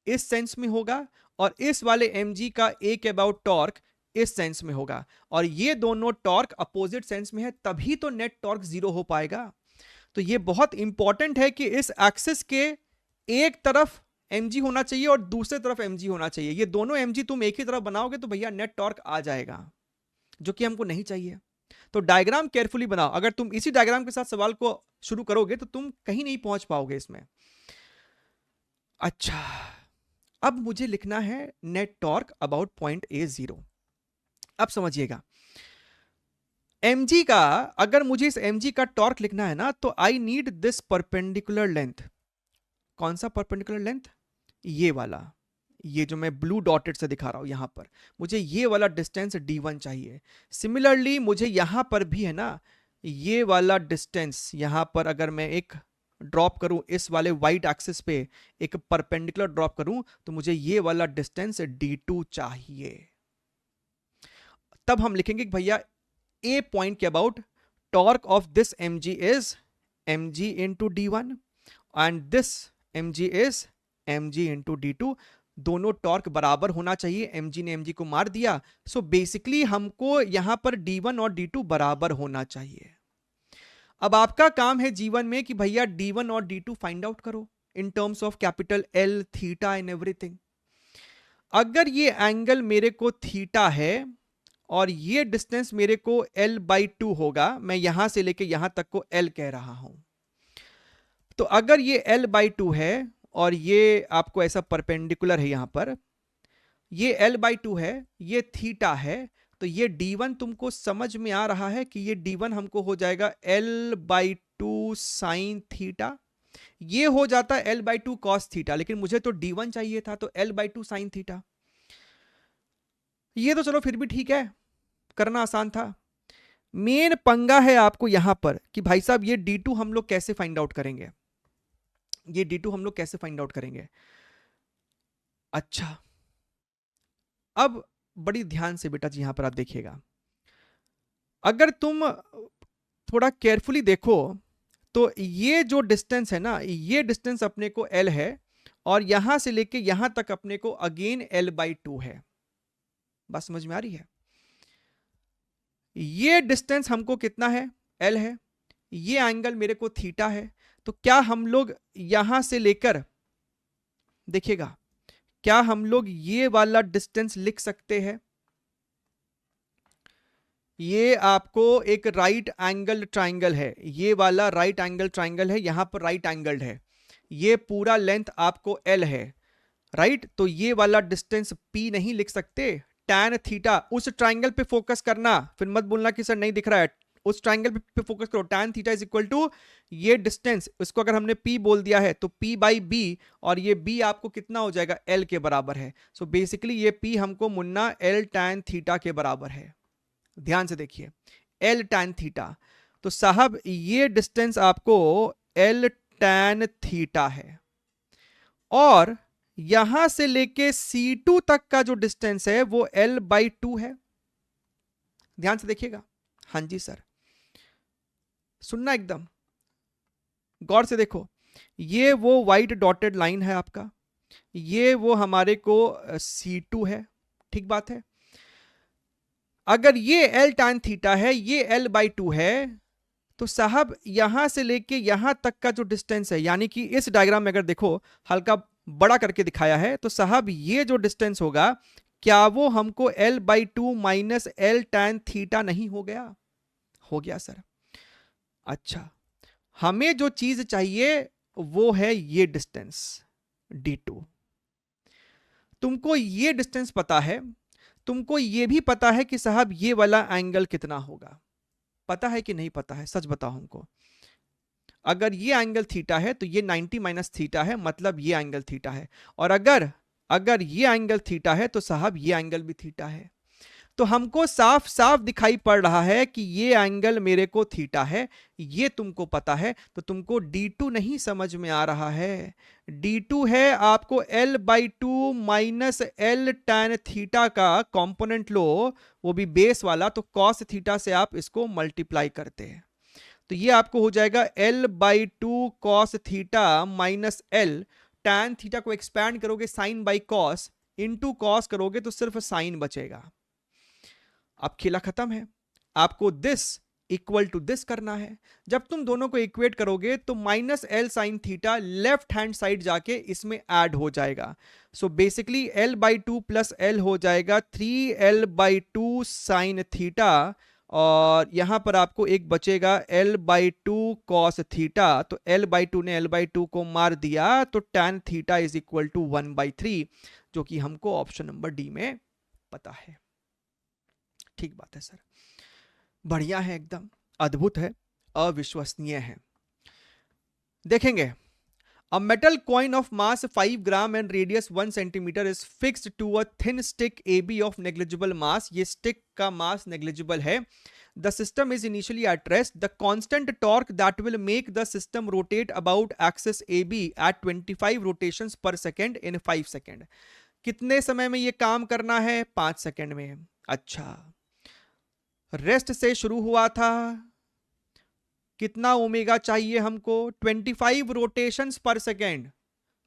इस सेंस में होगा, और इस वाले mg का a के अबाउट टॉर्क इस सेंस में होगा, और ये दोनों टॉर्क अपोजिट सेंस में है, तभी तो नेट टॉर्क 0 हो पाएगा। तो ये बहुत इंपॉर्टेंट है कि इस एक्सिस के एक तरफ mg होना चाहिए और दूसरे तरफ mg होना चाहिए। ये दोनों mg तुम एक ही तरफ बनाओगे तो भैया नेट टॉर्क आ जाएगा, जो कि हमको नहीं चाहिए। तो डायग्राम केयरफुली बनाओ, अगर तुम इसी डायग्राम के साथ सवाल को शुरू करोगे तो तुम कहीं नहीं पहुंच पाओगे इसमें। अच्छा, अब मुझे लिखना है net torque about point A0। अब समझिएगा, mg का, अगर मुझे इस mg का टॉर्क लिखना है ना, तो I need this perpendicular length. कौन सा परपेंडिकुलर लेंथ? ये वाला, ये जो मैं ब्लू डॉटेड से दिखा रहा हूं यहां पर, मुझे ये वाला डिस्टेंस d1 चाहिए। सिमिलरली मुझे यहां पर भी है ना, ये वाला डिस्टेंस यहां पर अगर मैं एक ड्रॉप करूं इस वाले वाइट एक्सिस पे, एक परपेंडिकुलर ड्रॉप करूं, तो मुझे ये वाला डिस्टेंस d2 चाहिए। तब हम लिखेंगे कि भैया ए पॉइंट के about torque of this mg is mg into d1 and this mg is mg into d2। दोनों टॉर्क बराबर होना चाहिए, mg ने mg को मार दिया। सो बेसिकली हमको यहां पर d1 और d2 बराबर होना चाहिए। अब आपका काम है जीवन में कि भैया d1 और d2 फाइंड आउट करो in terms of capital L, theta and everything. अगर ये एंगल मेरे को थीटा है और ये डिस्टेंस मेरे को L/2 होगा, मैं यहां से लेके यहां तक को L कह रहा हूं, तो अगर ये L/2 है और ये आपको ऐसा परपेंडिकुलर है, यहां पर ये L/2 है, ये थीटा है, तो ये d1 तुमको समझ में आ रहा है कि ये d1 हमको हो जाएगा L/2 साइन थीटा। ये हो जाता है L/2 कॉस थीटा, लेकिन मुझे तो d1 चाहिए था, तो L/2 साइन थीटा। ये तो चलो फिर भी ठीक है, करना आसान था। मेन पंगा है आपको यहां पर कि भाई साहब ये d2 हम लोग कैसे फाइंड आउट करेंगे, ये d2 हम लोग कैसे फाइंड आउट करेंगे। अच्छा, अब बड़ी ध्यान से बेटा जी यहां पर आप देखिएगा, अगर तुम थोड़ा केयरफुली देखो तो ये जो डिस्टेंस है ना, ये डिस्टेंस अपने को L है और यहां से लेके यहां तक अपने को अगेन L/2 है। बात समझ में आ रही है? ये डिस्टेंस हमको कितना है? L है। ये एंगल मेरे को थीटा है। तो क्या हम लोग यहां से लेकर, देखिएगा, क्या हम लोग ये वाला डिस्टेंस लिख सकते हैं? ये आपको एक राइट एंगल ट्राइंगल है, ये वाला राइट एंगल ट्राइंगल है, यहां पर राइट एंगल्ड है, ये पूरा लेंथ आपको L है, राइट? तो ये वाला डिस्टेंस P नहीं लिख सकते? tan थीटा, उस ट्राइंगल पे फोकस करना, फिर मत बोलना कि सर नहीं दिख रहा है, उस ट्राइंगल पे फोकस करो। tan theta is equal to ये डिस्टेंस, इसको अगर हमने P बोल दिया है तो P बाई B, और ये B आपको कितना हो जाएगा? L के बराबर है। सो बेसिकली ये P हमको मुन्ना L tan थीटा के बराबर है। ध्यान से देखिए, L tan थीटा, तो साहब ये डिस्टेंस आपको L tan थीटा है, और यहां से लेके C2 तक का जो डिस्टेंस है वो L/2 है। ध्यान से देखिएगा। हाँ जी सर, सुनना एकदम गौर से देखो, ये वो व्हाइट डॉटेड लाइन है आपका, ये वो हमारे को C2 है, ठीक बात है। अगर ये L tan थीटा है, ये L/2 है, तो साहब यहां से लेके यहां तक का जो डिस्टेंस है, यानी कि इस डायग्राम में अगर देखो हल्का बड़ा करके दिखाया है, तो साहब ये जो डिस्टेंस होगा, क्या वो हमको L/2 minus L tan theta नहीं हो गया? हो गया सर। अच्छा, हमें जो चीज चाहिए वो है ये डिस्टेंस d2। तुमको ये डिस्टेंस पता है, तुमको ये भी पता है कि साहब ये वाला एंगल कितना होगा, पता है कि नहीं पता है? सच बताओ हमको। अगर ये एंगल थीटा है तो ये 90 माइनस थीटा है, मतलब ये एंगल थीटा है, और अगर अगर ये एंगल थीटा है तो साहब ये एंगल भी थीटा है। तो हमको साफ साफ दिखाई पड़ रहा है कि ये एंगल मेरे को थीटा है, ये तुमको पता है, तो तुमको d2 नहीं समझ में आ रहा है। d2 है आपको L/2 minus L tan theta का कंपोनेंट लो, वो भी बेस वाला, तो cos थीटा से आप इसको मल्टीप्लाई करते हैं, तो ये आपको हो जाएगा L/2 cos theta minus L tan theta को एक्सपैंड करोगे sine by cos, into cos करोगे तो सिर्फ साइन बचेगा। अब खेला खत्म है, आपको दिस इक्वल टू दिस करना है। जब तुम दोनों को इक्वेट करोगे तो minus L sine theta left hand side जाके इसमें ऐड हो जाएगा। So basically L/2 plus L हो जाएगा 3L/2 साइन थीटा, और यहां पर आपको एक बचेगा L/2 कॉस थीटा, तो L/2 ने L/2 को मार दिया, तो tan theta is equal to 1/3, जो कि हमको ऑप्शन नंबर डी में पता है। ठीक बात है सर। बढ़िया है, एकदम अद्भुत है, अविश्वसनीय है। देखेंगे, a metal coin of mass 5 gram and radius 1 centimeter is fixed to a thin stick AB of negligible mass। ये stick का mass negligible है। The system is initially at rest। The constant torque that will make the system rotate about axis AB at 25 rotations per second in 5 second। कितने समय में ये काम करना है? 5 सेकंड में। अच्छा, रेस्ट से शुरू हुआ था, कितना ओमेगा चाहिए हमको? 25 रोटेशंस पर सेकेंड।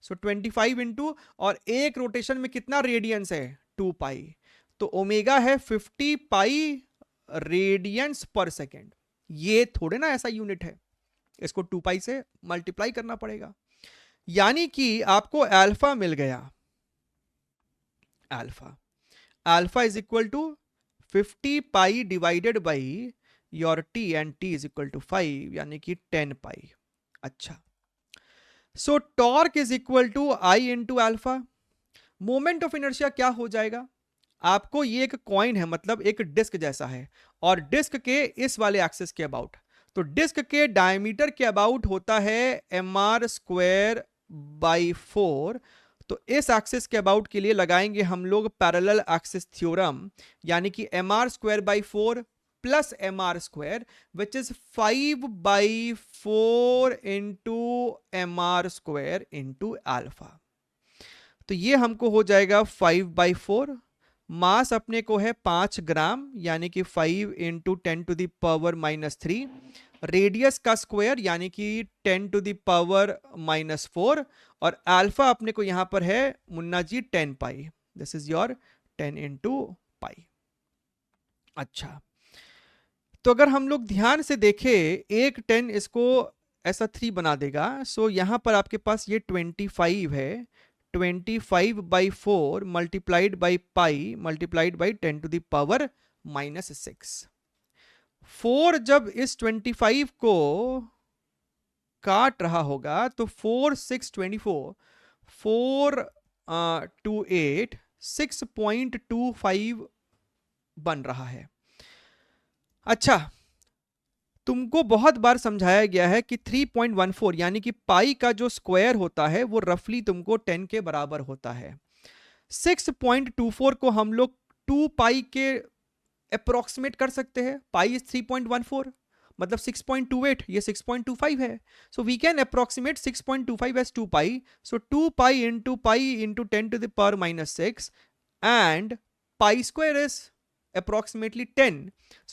सो 25 इंटू, और एक रोटेशन में कितना रेडियंस है? 2 पाई। तो ओमेगा है 50 पाई रेडियंस पर सेकेंड। ये थोड़े ना ऐसा यूनिट है, इसको 2 पाई से मल्टीप्लाई करना पड़ेगा। यानी कि आपको अल्फा मिल गया। Alpha is equal to 50 pi divided by your T, and T is equal to 5, यानी कि 10 पाई। अच्छा, so torque is equal to I into alpha. Moment of inertia क्या हो जाएगा? आपको ये एक कॉइन है, मतलब एक डिस्क जैसा है, और डिस्क के इस वाले एक्सिस के अबाउट, तो डिस्क के डायमीटर के अबाउट होता है mr स्क्वायर बाई 4। तो इस एक्सिस के अबाउट के लिए लगाएंगे हम लोग पैरेलल एक्सिस थ्योरम, यानी कि mr square by 4 plus mr square, which is 5 by 4 into mr square into alpha. तो ये हमको हो जाएगा 5 बाई 4। मास अपने को है 5 ग्राम, यानी कि 5 into 10 to the power -3। Radius का स्क्वायर यानी कि 10 टू द पावर -4, और अल्फा अपने को यहां पर है मुन्ना जी 10 pi. This is your 10 into pi. अच्छा, तो अगर हम लोग ध्यान से देखें, एक 10 इसको ऐसा 3 बना देगा। सो यहां पर आपके पास ये 25 है, 25 by 4 multiplied by pi multiplied by 10 to the power -6। 4 जब इस 25 को काट रहा होगा तो 4 6 24, 4 2 8 6.25 बन रहा है। अच्छा, तुमको बहुत बार समझाया गया है कि 3.14 यानी कि पाई का जो स्क्वायर होता है वो रफली तुमको 10 के बराबर होता है। 6.24 को हम लोग 2 पाई के अप्रोक्सीमेट कर सकते हैं। पाई इज 3.14, मतलब 6.28, ये 6.25 है। So we can approximate 6.25 as 2 pi. So 2 pi into 10 to the power -6, and pi square is approximately 10.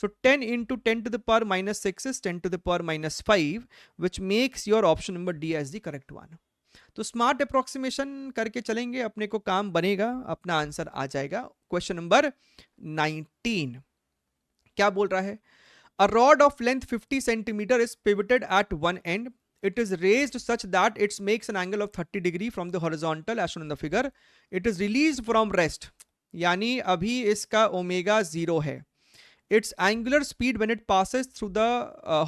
So 10 into 10 to the power -6 is 10 to the power -5, which makes your option number D as the correct one. तो smart approximation करके चलेंगे, अपने को काम बनेगा, अपना answer आ जाएगा। Question number 19 क्या बोल रहा है? A rod of length 50 centimeter is pivoted at one end. It is raised such that it makes an angle of 30 degree from the horizontal as shown in the figure. It is released from rest, यानी अभी इसका omega 0 है। It's angular speed when it passes through the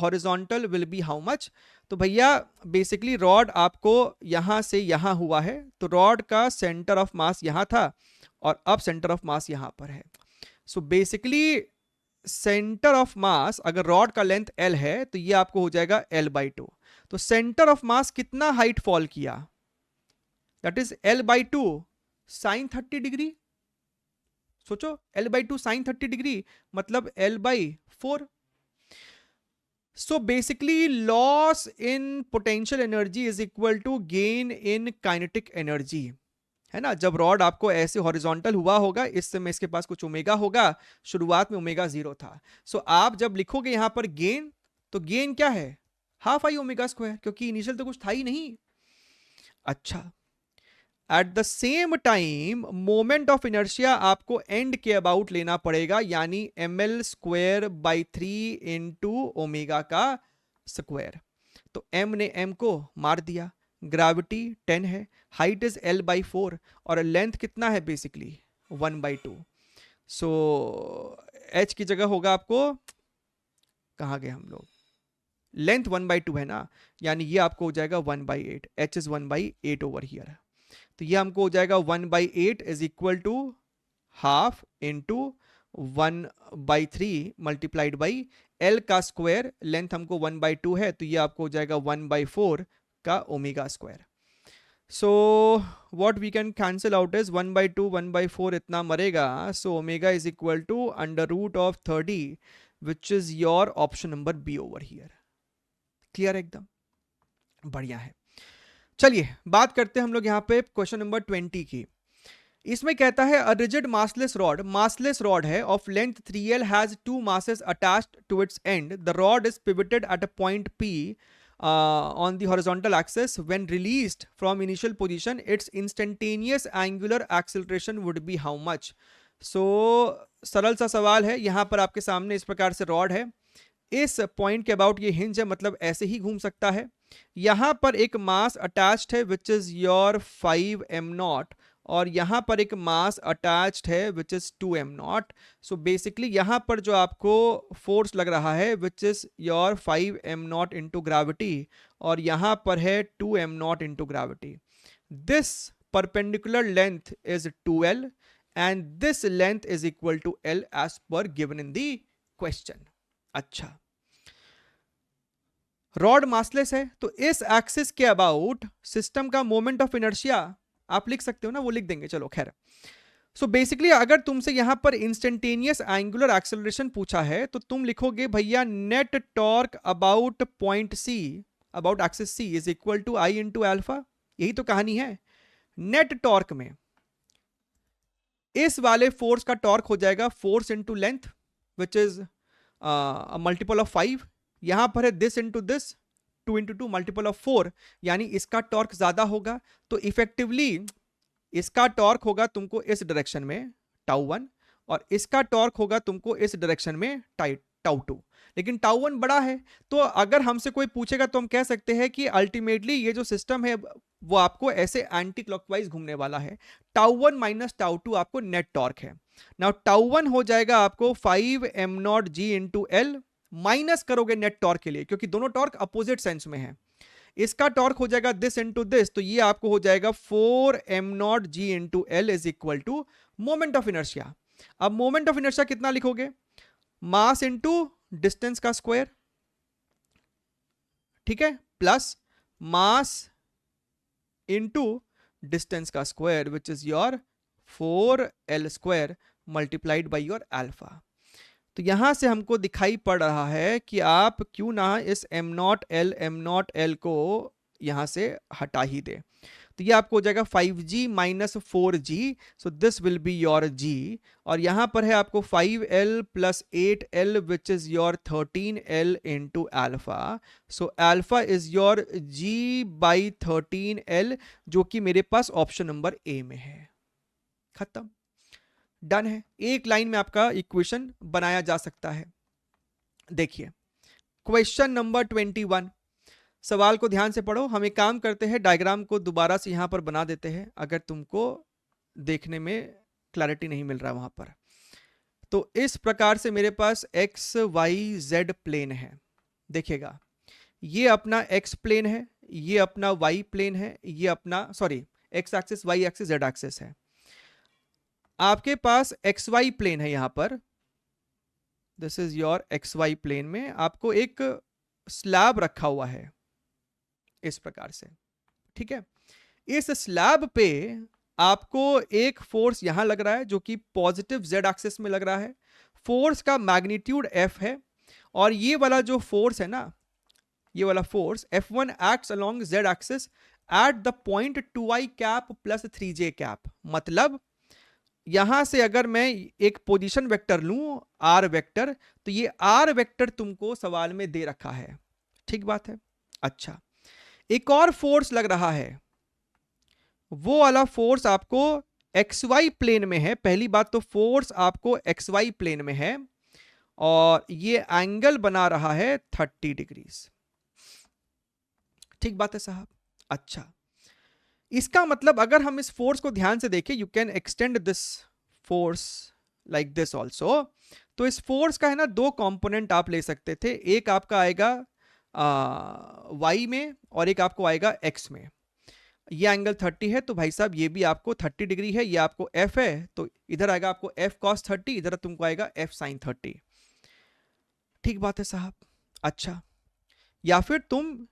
horizontal will be how much? तो भैया basically rod आपको यहां से यहां हुआ है, तो रॉड का सेंटर ऑफ मास यहां था और अब सेंटर ऑफ मास यहां पर है। सो बेसिकली सेंटर ऑफ मास, अगर रॉड का लेंथ L है तो ये आपको हो जाएगा L/2। तो सेंटर ऑफ मास कितना हाइट फॉल किया? That is L/2 sine 30 degree. सोचो, L/2 साइन 30 डिग्री मतलब L/4। So basically loss in potential energy is equal to gain in kinetic energy, है ना। जब रॉड आपको ऐसे हॉरिजॉन्टल हुआ होगा, इस समय इसके पास कुछ ओमेगा होगा, शुरुआत में ओमेगा 0 था। सो आप जब लिखोगे यहां पर गेन, तो गेन क्या है? हाफ आई ओमेगा स्क्वायर, क्योंकि इनिशियल तो कुछ था ही नहीं। अच्छा, at the same time moment of inertia आपको एंड के अबाउट लेना पड़ेगा, यानी ml square by 3 into omega का स्क्वायर। तो m ने m को मार दिया, ग्रेविटी 10 है, हाइट इज L/4, और लेंथ कितना है? बेसिकली 1/2। सो h की जगह होगा आपको, कहाँ गए हम लोग, लेंथ 1/2 है ना, यानी ये आपको हो जाएगा 1/8। h इज 1/8 ओवर हियर। तो ये हमको हो जाएगा 1/8 इज equal to half into 1/3 multiplied by L का स्क्वायर, लेंथ हमको 1/2 है तो ये आपको हो जाएगा 1/4 का omega square. So what we can cancel out is 1/2 1/4 इतना मरेगा, so omega is equal to √30 which is your option number B over here. Clear एकदम बढ़िया है। चलिए बात करते हैं हम लोग यहाँ पे क्वेश्चन नंबर 20 की। इसमें कहता है अ रिजिड मासलेस रॉड है of length 3L has 2 masses attached to its end, the rod is pivoted at a point P on the horizontal axis. When released from initial position, its instantaneous angular acceleration would be how much? So सरल सा सवाल है, यहाँ पर आपके सामने इस प्रकार से रॉड है, इस पॉइंट के अबाउट ये हिंज है, मतलब ऐसे ही घूम सकता है। यहाँ पर एक मास अटैच्ड है विच इज योर 5m0 और यहाँ पर एक मास अटैच्ड है which is 2m0। So basically यहाँ पर जो आपको फोर्स लग रहा है which is your 5m0 into gravity और यहाँ पर है 2m0 into gravity. This perpendicular length is 2L and this length is equal to L as per given in the question. अच्छा, रॉड मासलेस है तो इस एक्सिस के अबाउट सिस्टम का मोमेंट ऑफ इनर्शिया आप लिख सकते हो ना, वो लिख देंगे, चलो खैर। सो बेसिकली अगर तुमसे यहां पर इंस्टेंटेनियस एंगुलर एक्सेलरेशन पूछा है तो तुम लिखोगे भैया net torque about point C, about axis C is equal to I into alpha. यही तो कहानी है। नेट टॉर्क में इस वाले फोर्स का टॉर्क हो जाएगा force into length which is multiple of 5, यहां पर है this into this 2 into 2 multiple of 4, यानी इसका टॉर्क ज्यादा होगा तो इफेक्टिवली इसका टॉर्क होगा तुमको इस डायरेक्शन में τ1 और इसका टॉर्क होगा तुमको इस डायरेक्शन में τ2। लेकिन τ1 बड़ा है तो अगर हमसे कोई पूछेगा तो हम कह सकते हैं कि अल्टीमेटली ये जो सिस्टम है वो आपको ऐसे एंटी क्लॉकवाइज घूमने वाला है। τ1 माइनस τ2 आपको नेट टॉर्क है। नाउ τ1 हो जाएगा आपको 5m0g इंटू एल, माइनस करोगे नेट टॉर्क के लिए क्योंकि दोनों टॉर्क अपोजिट सेंस में है। इसका टॉर्क हो जाएगा दिस इंटू दिस, तो ये आपको हो जाएगा 4m0g into L is equal to moment of inertia. अब मोमेंट ऑफ इनर्शिया कितना लिखोगे? मास इंटू डिस्टेंस का स्क्वायर, ठीक है, प्लस मास इंटू डिस्टेंस का square which is your 4l square multiplied by your alpha. तो यहां से हमको दिखाई पड़ रहा है कि आप क्यों ना इस m0l को यहां से हटा ही दे। तो ये आपको हो जाएगा 5g minus 4g, so this will be your g, और यहां पर है आपको 5l plus 8l which is your 13l into alpha. So alpha is your g by 13l जो कि मेरे पास ऑप्शन नंबर ए में है। खत्म, डन है। एक लाइन में आपका इक्वेशन बनाया जा सकता है। देखिए क्वेश्चन नंबर 21, सवाल को ध्यान से पढ़ो। हम एक काम करते हैं, डायग्राम को दोबारा से यहां पर बना देते हैं अगर तुमको देखने में क्लैरिटी नहीं मिल रहा वहां पर। तो इस प्रकार से मेरे पास एक्स वाई जेड प्लेन है। देखिएगा ये अपना एक्स प्लेन है, ये अपना वाई प्लेन है, ये अपना X axis Y axis Z axis है। आपके पास एक्स वाई प्लेन है, यहां पर this is your X Y plane में आपको एक स्लैब रखा हुआ है इस प्रकार से, ठीक है। इस स्लैब पे आपको एक फोर्स यहां लग रहा है जो कि पॉजिटिव जेड एक्सिस में लग रहा है। फोर्स का मैग्नीट्यूड एफ है और ये वाला जो फोर्स है ना, ये वाला force F1 acts along Z axis at the point 2i cap plus 3j cap. मतलब यहां से अगर मैं एक पोजीशन वेक्टर लूं आर वेक्टर, तो ये आर वेक्टर तुमको सवाल में दे रखा है, ठीक बात है। अच्छा, एक और फोर्स लग रहा है, वो वाला फोर्स आपको XY प्लेन में है। पहली बात तो फोर्स आपको XY प्लेन में है और ये एंगल बना रहा है 30 डिग्री, ठीक बात है साहब। अच्छा, इसका मतलब अगर हम इस फोर्स को ध्यान से देखें, you can extend this force like this also. तो इस फोर्स का है ना दो कंपोनेंट आप ले सकते थे, एक आपका आएगा y में और एक आपको आएगा x में। ये एंगल 30 है, तो भाई साहब ये भी आपको 30 डिग्री है, ये आपको F है, तो इधर आएगा आपको F cos 30, इधर तुमको आएगा F sin 30। ठीक बात है साहब। अच्छा, या फिर तुम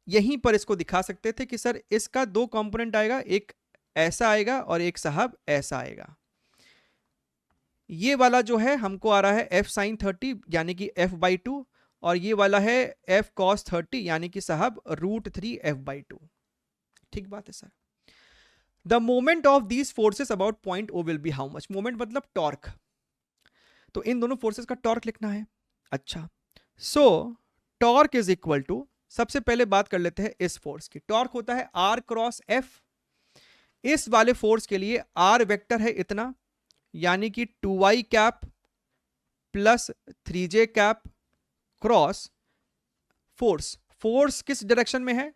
यहीं पर इसको दिखा सकते थे कि सर इसका दो कंपोनेंट आएगा, एक ऐसा आएगा और एक साहब ऐसा आएगा। ये वाला जो है हमको आ रहा है F sin 30 यानी कि F/2, और ये वाला है F cos 30 यानी कि साहब √3 F/2। ठीक बात है sir. The moment of these forces about point O will be how much. Moment मतलब टॉर्क, तो इन दोनों फोर्सेस का टॉर्क लिखना है। अच्छा, so torque is equal to, सबसे पहले बात कर लेते हैं इस फोर्स की। टॉर्क होता है R क्रॉस F। इस वाले फोर्स के लिए R वेक्टर है इतना, यानी कि 2y cap plus 3j cap cross force. Force किस डायरेक्शन में है?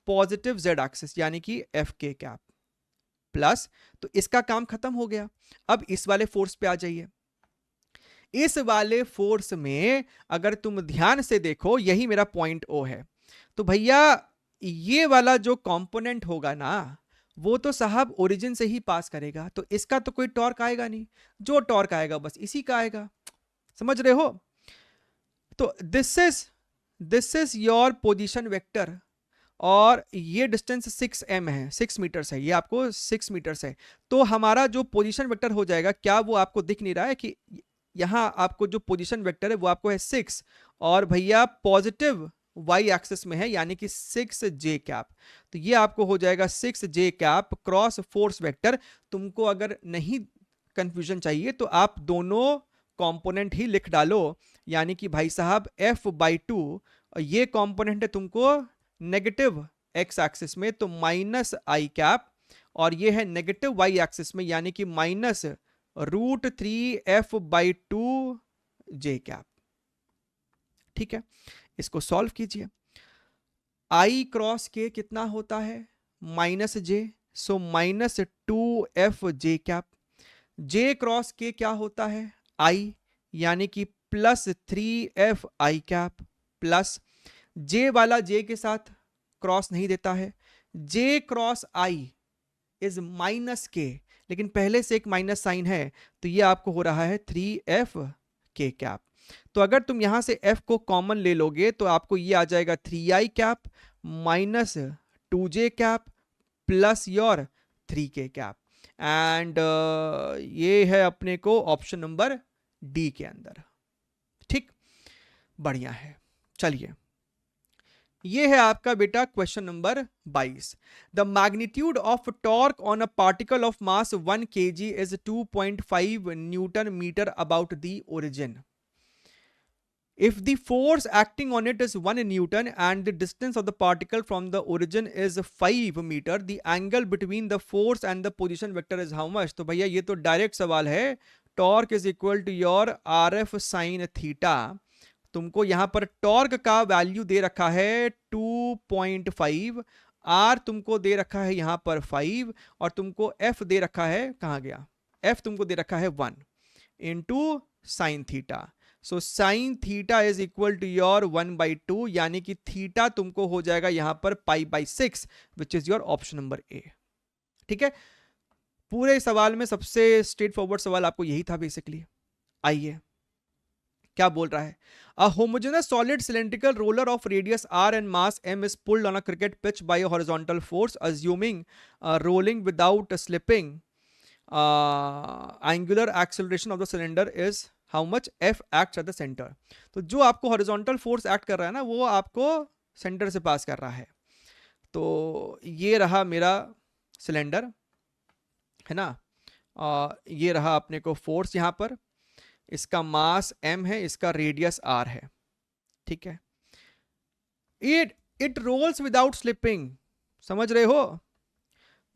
पॉजिटिव z एक्सिस, यानी कि Fk कैप प्लस, तो इसका काम खत्म हो गया। अब इस वाले फोर्स पे आ जाइए। इस वाले फोर्स में अगर तुम ध्यान से देखो, यही मेरा पॉइंट O है, तो भैया ये वाला जो कंपोनेंट होगा ना, वो तो साहब ओरिजिन से ही पास करेगा, तो इसका तो कोई टॉर्क आएगा नहीं। जो टॉर्क आएगा बस इसी का आएगा। समझ रहे हो? तो this is your position vector, और ये डिस्टेंस 6m है, 6 मीटर्स है, ये आपको 6 मीटर्स है। तो हमारा जो पोजीशन वेक्टर हो जाएगा, क्या वो आपको दिख नहीं रहा है कि यहां आपको जो पोजीशन वेक्टर है वो आपको है 6, और भैया पॉजिटिव y एक्सिस में है, यानी कि 6j कैप। तो ये आपको हो जाएगा 6j cap cross force vector. तुमको अगर नहीं कंफ्यूजन चाहिए तो आप दोनों कंपोनेंट ही लिख डालो, यानी कि भाई साहब F/2, ये कंपोनेंट है तुमको नेगेटिव x एक्सिस में, तो माइनस आई कैप, और ये है नेगेटिव y एक्सिस में, यानी कि माइनस √3 F/2 j कैप। ठीक है, इसको सॉल्व कीजिए। i क्रॉस k कितना होता है? -j, सो -2f/j cap. j cross k क्या होता है? i, यानी कि +3f/i कैप प्लस, j वाला j के साथ क्रॉस नहीं देता है, j cross i is -k, लेकिन पहले से एक माइनस साइन है, तो ये आपको हो रहा है 3f/k कैप। तो अगर तुम यहां से f को कॉमन ले लोगे तो आपको ये आ जाएगा 3i cap minus 2j cap plus your 3k cap, and ये है अपने को ऑप्शन नंबर डी के अंदर। ठीक, बढ़िया है। चलिए, ये है आपका बेटा question number 22। The magnitude of torque on a particle of mass 1 kg is 2.5 newton metre about the origin. If the force acting on it is 1 Newton and the distance of the particle from the origin is 5 meter, the angle between the force and the position vector is how much? तो भैया ये तो direct सवाल है। Torque is equal to your RF sin theta. तुमको यहां पर torque का वैल्यू दे रखा है 2.5, R तुमको दे रखा है यहां पर 5, और तुमको F दे रखा है, कहां गया F, तुमको दे रखा है 1 into sine theta. So sine theta is equal to your 1/2, यानी कि थीटा तुमको हो जाएगा यहां पर π/6, which is your option number A. ठीक है, पूरे सवाल में सबसे स्ट्रेट फॉरवर्ड सवाल आपको यही था बेसिकली। आइए क्या बोल रहा है? A homogeneous solid cylindrical roller of radius r and mass m is pulled on a cricket pitch by a horizontal force, assuming rolling without slipping. Angular acceleration of the cylinder is how much? F acts at the center. तो जो आपको horizontal force act कर रहा है ना, वो आपको centre से पास कर रहा है। तो ये रहा मेरा सिलेंडर, है ना, ये रहा अपने को फोर्स यहां पर, इसका मास m है, इसका रेडियस r है। ठीक है, इट रोल्स विदाउट स्लिपिंग। समझ रहे हो?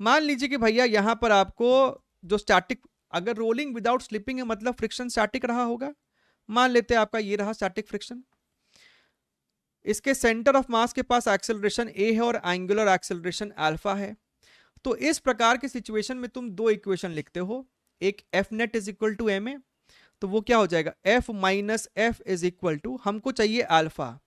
मान लीजिए कि भैया यहां पर आपको जो स्टैटिक, अगर रोलिंग विदाउट स्लिपिंग है मतलब फ्रिक्शन स्टैटिक रहा होगा। मान लेते हैं आपका ये रहा स्टैटिक फ्रिक्शन। इसके सेंटर ऑफ मास के पास एक्सेलरेशन a है और एंगुलर एक्सेलरेशन अल्फा है। तो इस प्रकार की सिचुएशन में तुम दो इक्वेशन लिखते हो, एक F net is equal to m है, तो वो क्या हो जाएगा F minus F is equal to, हमको चाहिए alpha,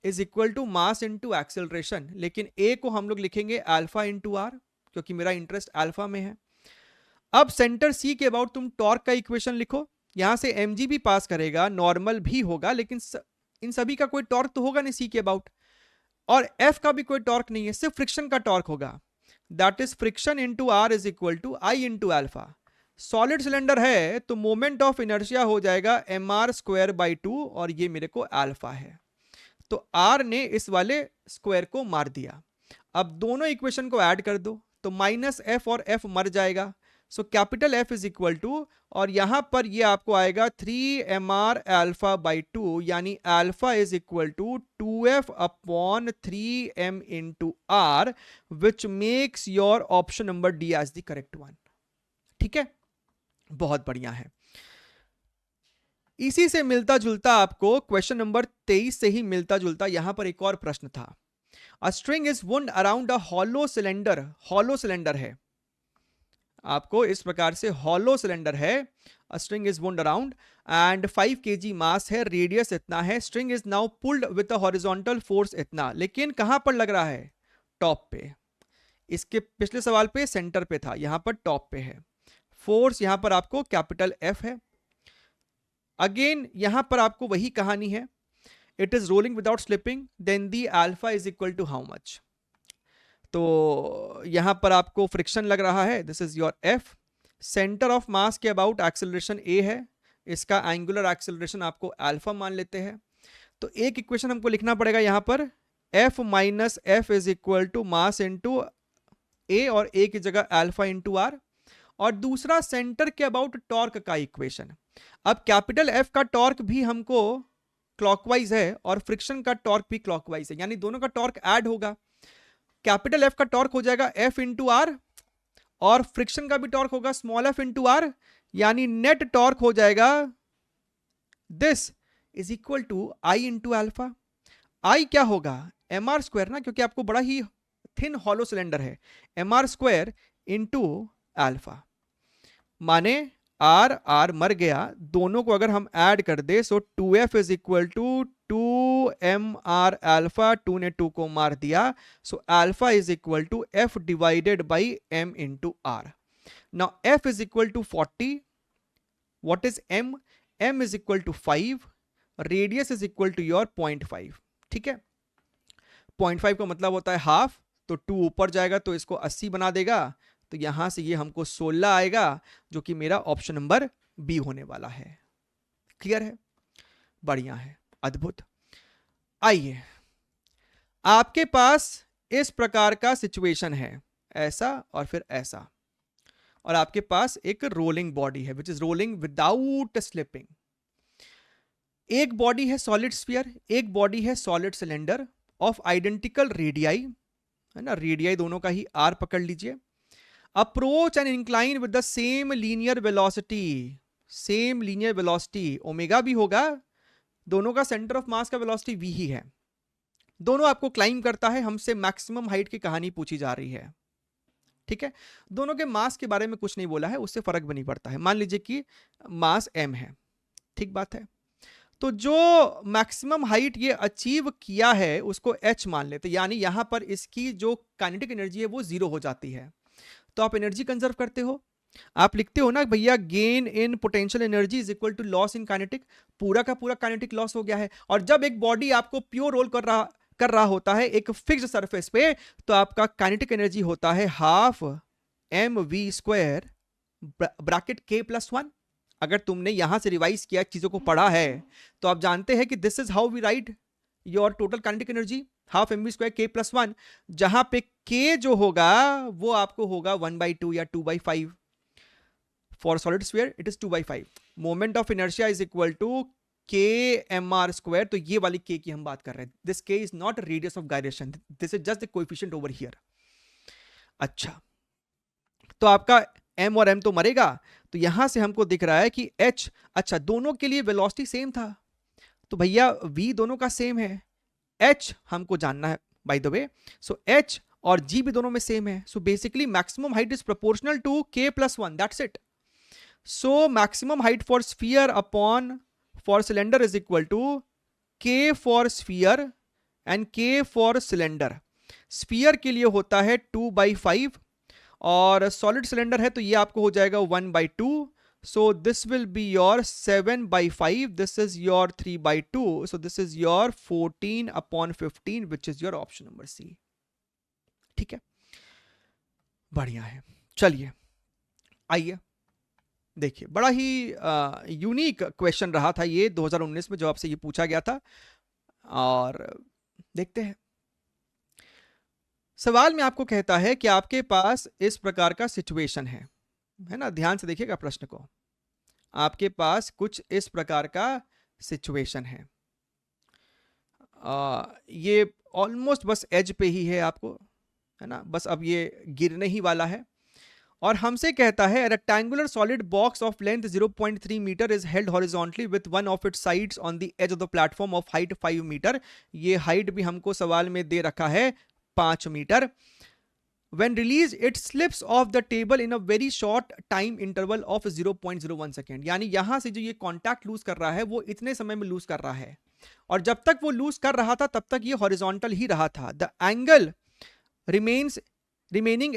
is equal to mass into acceleration, लेकिन ए को हम लोग लिखेंगे अल्फा इंटू आर, क्योंकि मेरा इंटरेस्ट अल्फा में है। अब सेंटर सी के अबाउट तुम टॉर्क का इक्वेशन लिखो। यहां से mg भी पास करेगा, नॉर्मल भी होगा, लेकिन इन सभी का कोई टॉर्क तो होगा नहीं सी के अबाउट, और एफ का भी कोई टॉर्क नहीं है, सिर्फ फ्रिक्शन का टॉर्क होगा। That is friction into R is equal to I into alpha. Solid cylinder है तो मोमेंट ऑफ इनर्शिया हो जाएगा एम आर स्क्वायर बाई 2, और ये मेरे को अल्फा है, तो आर ने इस वाले स्क्वायर को मार दिया। अब दोनों इक्वेशन को ऐड कर दो तो माइनस एफ और एफ मर जाएगा, so capital F is equal to, और यहां पर ये आपको आएगा 3mr अल्फा बाई 2, यानी alpha is equal to 2f upon 3m into R, which makes your option number D as the correct one. ठीक है, बहुत बढ़िया है। इसी से मिलता जुलता आपको क्वेश्चन नंबर 23 से ही मिलता जुलता यहां पर एक और प्रश्न था। A string is wound around a hollow cylinder, hollow cylinder है आपको इस प्रकार से, हॉलो सिलेंडर है, a string is wound around and 5 kg मास है, रेडियस इतना है, string is now pulled with a horizontal force इतना, लेकिन कहां पर लग रहा है? टॉप पे। इसके पिछले सवाल पे सेंटर पे था, यहां पर टॉप पे है। फोर्स यहां पर आपको कैपिटल एफ है। अगेन यहां पर आपको वही कहानी है, it is rolling without slipping, then the alpha is equal to how much. तो यहां पर आपको फ्रिक्शन लग रहा है, this is your F. Centre of mass के अबाउट एक्सेलरेशन ए है, इसका एंगुलर एक्सेलरेशन आपको अल्फा मान लेते हैं। तो एक इक्वेशन हमको लिखना पड़ेगा यहां पर, F minus F is equal to mass into A, और ए की जगह अल्फा इंटू आर, और दूसरा सेंटर के अबाउट टॉर्क का इक्वेशन। अब कैपिटल एफ का टॉर्क भी हमको क्लॉकवाइज है और फ्रिक्शन का टॉर्क भी क्लॉकवाइज है, यानी दोनों का टॉर्क ऐड होगा। कैपिटल एफ का टॉर्क हो जाएगा एफ इंटू आर, और फ्रिक्शन का भी टॉर्क होगा स्मॉल एफ इंटू आर, यानी नेट टॉर्क हो जाएगा this is equal to I into alpha. I क्या होगा? एम आर स्क्वायर ना, क्योंकि आपको बड़ा ही थिन हॉलो सिलेंडर है, M R square into alpha, माने आर आर मर गया, दोनों को अगर हम ऐड कर दे सो 2f is equal to 2mr alpha, 2 ने 2 को मार दिया, so alpha is equal to f divided by m into R. Now f is equal to 40, what is m? m is equal to 5, radius is equal to your 0.5। ठीक है, 0.5 का मतलब होता है हाफ, तो 2 ऊपर जाएगा तो इसको 80 बना देगा, तो यहां से ये हमको 16 आएगा, जो कि मेरा ऑप्शन नंबर बी होने वाला है। क्लियर है? बढ़िया है, अद्भुत। आइए, आपके पास इस प्रकार का सिचुएशन है, ऐसा और फिर ऐसा, और आपके पास एक रोलिंग बॉडी है which is rolling without slipping. एक बॉडी है सॉलिड स्फीयर, एक बॉडी है solid cylinder of identical radii, है ना, रेडियाई दोनों का ही आर पकड़ लीजिए। Approach and incline with the same linear velocity, same linear velocity, omega भी होगा, दोनों का सेंटर ऑफ मास का वेलोसिटी v ही है, दोनों आपको क्लाइम करता है, हमसे मैक्सिमम हाइट की कहानी पूछी जा रही है। ठीक है, दोनों के मास के बारे में कुछ नहीं बोला है, उससे फर्क भी नहीं पड़ता है। मान लीजिए कि मास m है, ठीक बात है, तो जो मैक्सिमम हाइट ये अचीव किया है उसको h मान लेते, यानी यहां पर इसकी जो काइनेटिक एनर्जी है वो 0 हो जाती है, तो आप एनर्जी कंजर्व करते हो, आप लिखते हो ना भैया gain in potential energy is equal to loss in kinetic, पूरा का पूरा काइनेटिक लॉस हो गया है। और जब एक बॉडी आपको प्योर रोल कर रहा होता है एक फिक्स्ड सरफेस पे, तो आपका काइनेटिक एनर्जी होता है half M V square bracket K plus 1। अगर तुमने यहां से रिवाइज किया, चीजों को पढ़ा है, तो आप जानते हैं कि this is how we write your total kinetic energy, half M V square K plus 1, जहां पे के जो होगा वो आपको होगा 1/2 या 2/5। For solid sphere it is 2/5। Moment of inertia is equal to K M R square, तो ये वाली के की हम बात कर रहे हैं, दिस के is not radius of gyration, this is just the coefficient over here. अच्छा, तो आपका m और m तो मरेगा, तो यहां से हमको दिख रहा है कि h, अच्छा दोनों के लिए वेलोसिटी सेम था, तो भैया v दोनों का सेम है, h हमको जानना है by the way, so h और g भी दोनों में सेम है, so basically maximum height is proportional to k plus 1, that's it. So maximum height for sphere upon for cylinder is equal to k for sphere and K for cylinder. Sphere के लिए होता है 2/5 और solid cylinder है तो ये आपको हो जाएगा 1/2. So this will be your 7/5. This is your 3/2. So this is your 14/15 which is your option number C. ठीक है, बढ़िया है। चलिए आइए देखिए, बड़ा ही यूनिक क्वेश्चन रहा था ये 2019 में जो आपसे ये पूछा गया था, और देखते हैं। सवाल में आपको कहता है कि आपके पास इस प्रकार का सिचुएशन है ना, ध्यान से देखिएगा प्रश्न को। आपके पास कुछ इस प्रकार का सिचुएशन है, ये ऑलमोस्ट बस एज पे ही है आपको, है ना, बस अब ये गिरने ही वाला है। और हमसे कहता है rectangular solid box of length 0.3 metre is held horizontally with one of its sides on the edge of the platform of height 5 metre. ये हाइट भी हमको सवाल में दे रखा है 5 metre. When released, it slips off the table in a very short time interval of 0.01 second. यानी यहां से जो ये कॉन्टैक्ट लूज कर रहा है वो इतने समय में लूज कर रहा है, और जब तक वो लूज कर रहा था तब तक ये हॉरिजॉन्टल ही रहा था। The angle remaining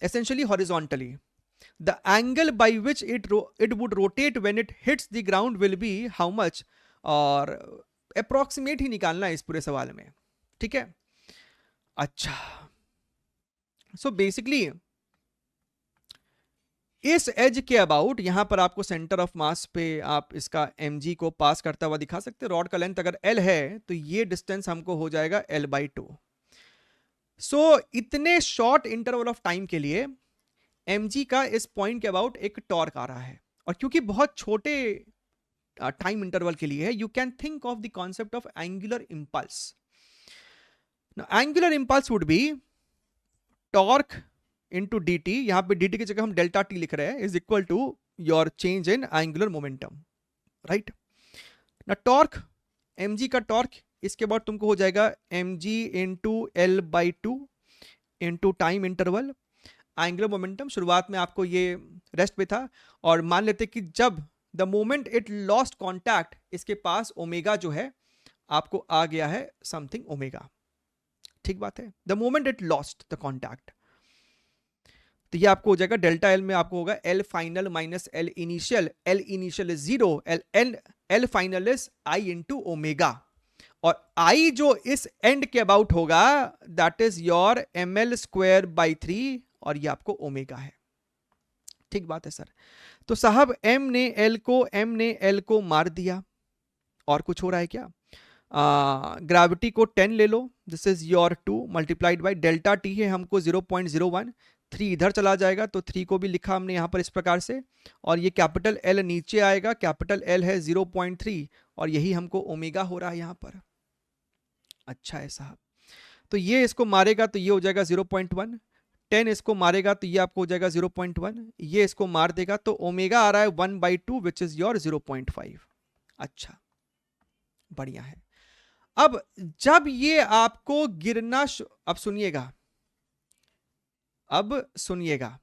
essentially horizontally. The angle by which it would rotate when it hits the ground will be how much? और अप्रोक्सीमेट ही निकालना है इस पूरे सवाल में, ठीक है। अच्छा, सो बेसिकली इस एज के अबाउट यहां पर आपको सेंटर ऑफ मास पे आप इसका mg को पास करता हुआ दिखा सकते हैं। रॉड का लेंथ अगर l है तो ये डिस्टेंस हमको हो जाएगा l/2। सो इतने शॉर्ट इंटरवल ऑफ टाइम के लिए mg का इस पॉइंट के अबाउट एक टॉर्क आ रहा है, और क्योंकि बहुत छोटे टाइम इंटरवल के लिए है, you can think of the concept of angular impulse. Angular impulse would be torque into dt, यहां पे dt की जगह हम डेल्टा t लिख रहे हैं, is equal to your change in angular momentum, right ना। टॉर्क mg का टॉर्क, इसके बाद तुमको हो जाएगा mg into l/2 into time interval. Angular momentum शुरुआत में आपको ये रेस्ट पे था, और मान लेते कि जब the moment it lost contact, इसके पास ओमेगा जो है आपको आ गया है समथिंग ओमेगा, ठीक बात है। The moment it lost the contact, तो ये आपको हो जाएगा डेल्टा एल में आपको होगा L final minus L initial. L initial is 0, L final is I into omega, और आई जो इस एंड के अबाउट होगा दैट इज योर ml²/3, और ये आपको ओमेगा है, ठीक बात है सर। तो साहब m ने l को मार दिया, और कुछ हो रहा है क्या? ग्रेविटी को 10 ले लो, this is your 2 multiplied by delta T है हमको 0.01, 3 इधर चला जाएगा तो 3 को भी लिखा हमने यहाँ पर इस प्रकार से, और ये कैपिटल एल नीचे आएगा, कैपिटल एल है 0.3, और यही हमको ओमेगा हो रहा है यहाँ पर। अच्छा है साहब, तो ये इसको मारेगा तो ये हो जाएगा 0.1, 10 इसको मारेगा तो ये आपको हो जाएगा 0.1, ये इसको मार देगा तो ओमेगा आ रहा है 1/2 विच इज योर 0.5। अच्छा, बढ़िया है। अब जब ये आपको गिरना अब सुनिएगा, अब सुनिएगा।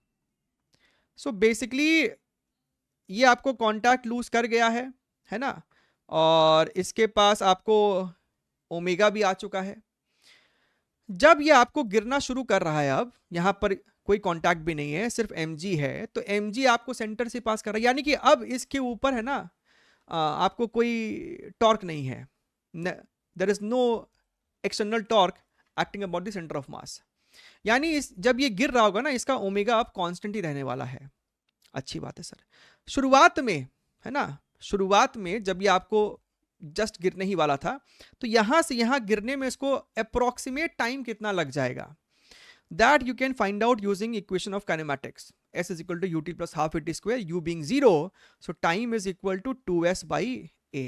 सो बेसिकली ये आपको कांटेक्ट लूज कर गया है ना, और इसके पास आपको ओमेगा भी आ चुका है। जब ये आपको गिरना शुरू कर रहा है, अब यहां पर कोई कांटेक्ट भी नहीं है, सिर्फ mg है, तो mg आपको सेंटर से पास कर रहा है, यानी कि अब इसके ऊपर है ना आपको कोई टॉर्क नहीं है, there is no external torque acting about the centre of mass. यानी जब ये गिर रहा होगा ना, इसका ओमेगा अब कांस्टेंट ही रहने वाला है। अच्छी बात है सर। शुरुआत में है ना, शुरुआत में जब ये आपको जस्ट गिरने ही वाला था, तो यहां से यहां गिरने में इसको अप्रोक्सीमेट टाइम कितना लग जाएगा, that you can find out using equation of kinematics. s is equal to ut plus half at square, u being 0, so time is equal to 2s by a.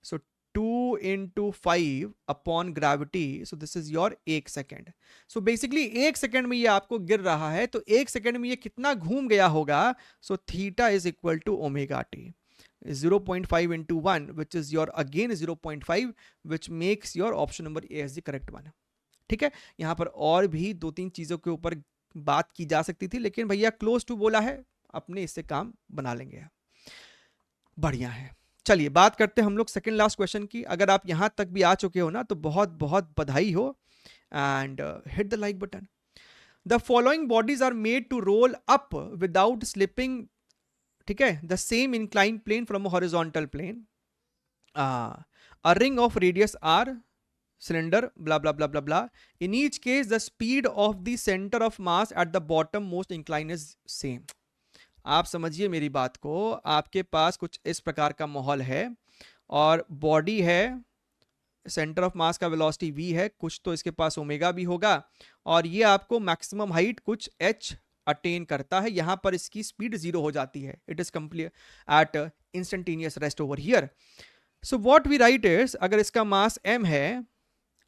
So 2 into 5 upon gravity, so this is your 1 second. so basically 1 second में ये आपको गिर रहा है, तो 1 second में ये कितना घूम गया होगा, so theta is equal to omega t, 0.5 into 1 which is your again 0.5 which makes your option number A as the correct one। ठीक है, यहां पर और भी 2-3 चीजों के ऊपर बात की जा सकती थी, लेकिन भैया क्लोज टू बोला है, अपने इससे काम बना लेंगे। बढ़िया है, चलिए बात करते हैं हम लोग सेकंड लास्ट क्वेश्चन की। अगर आप यहां तक भी आ चुके हो ना तो बहुत बहुत बधाई हो, and hit the like button. The following bodies are made to roll up without slipping, ठीक है, the same incline plane from a horizontal plane. A ring of radius r, cylinder, blah blah blah blah blah. In each case, the speed of the center of mass at the bottom most incline is same. आप समझिए मेरी बात को, आपके पास कुछ इस प्रकार का माहौल है और बॉडी है, सेंटर ऑफ मास का वेलोसिटी v है, कुछ तो इसके पास ओमेगा भी होगा, और ये आपको मैक्सिमम हाइट कुछ h अटेन करता है। यहां पर इसकी स्पीड 0 हो जाती है। It is complete at instantaneous rest over here. So what we write is, अगर इसका मास m है,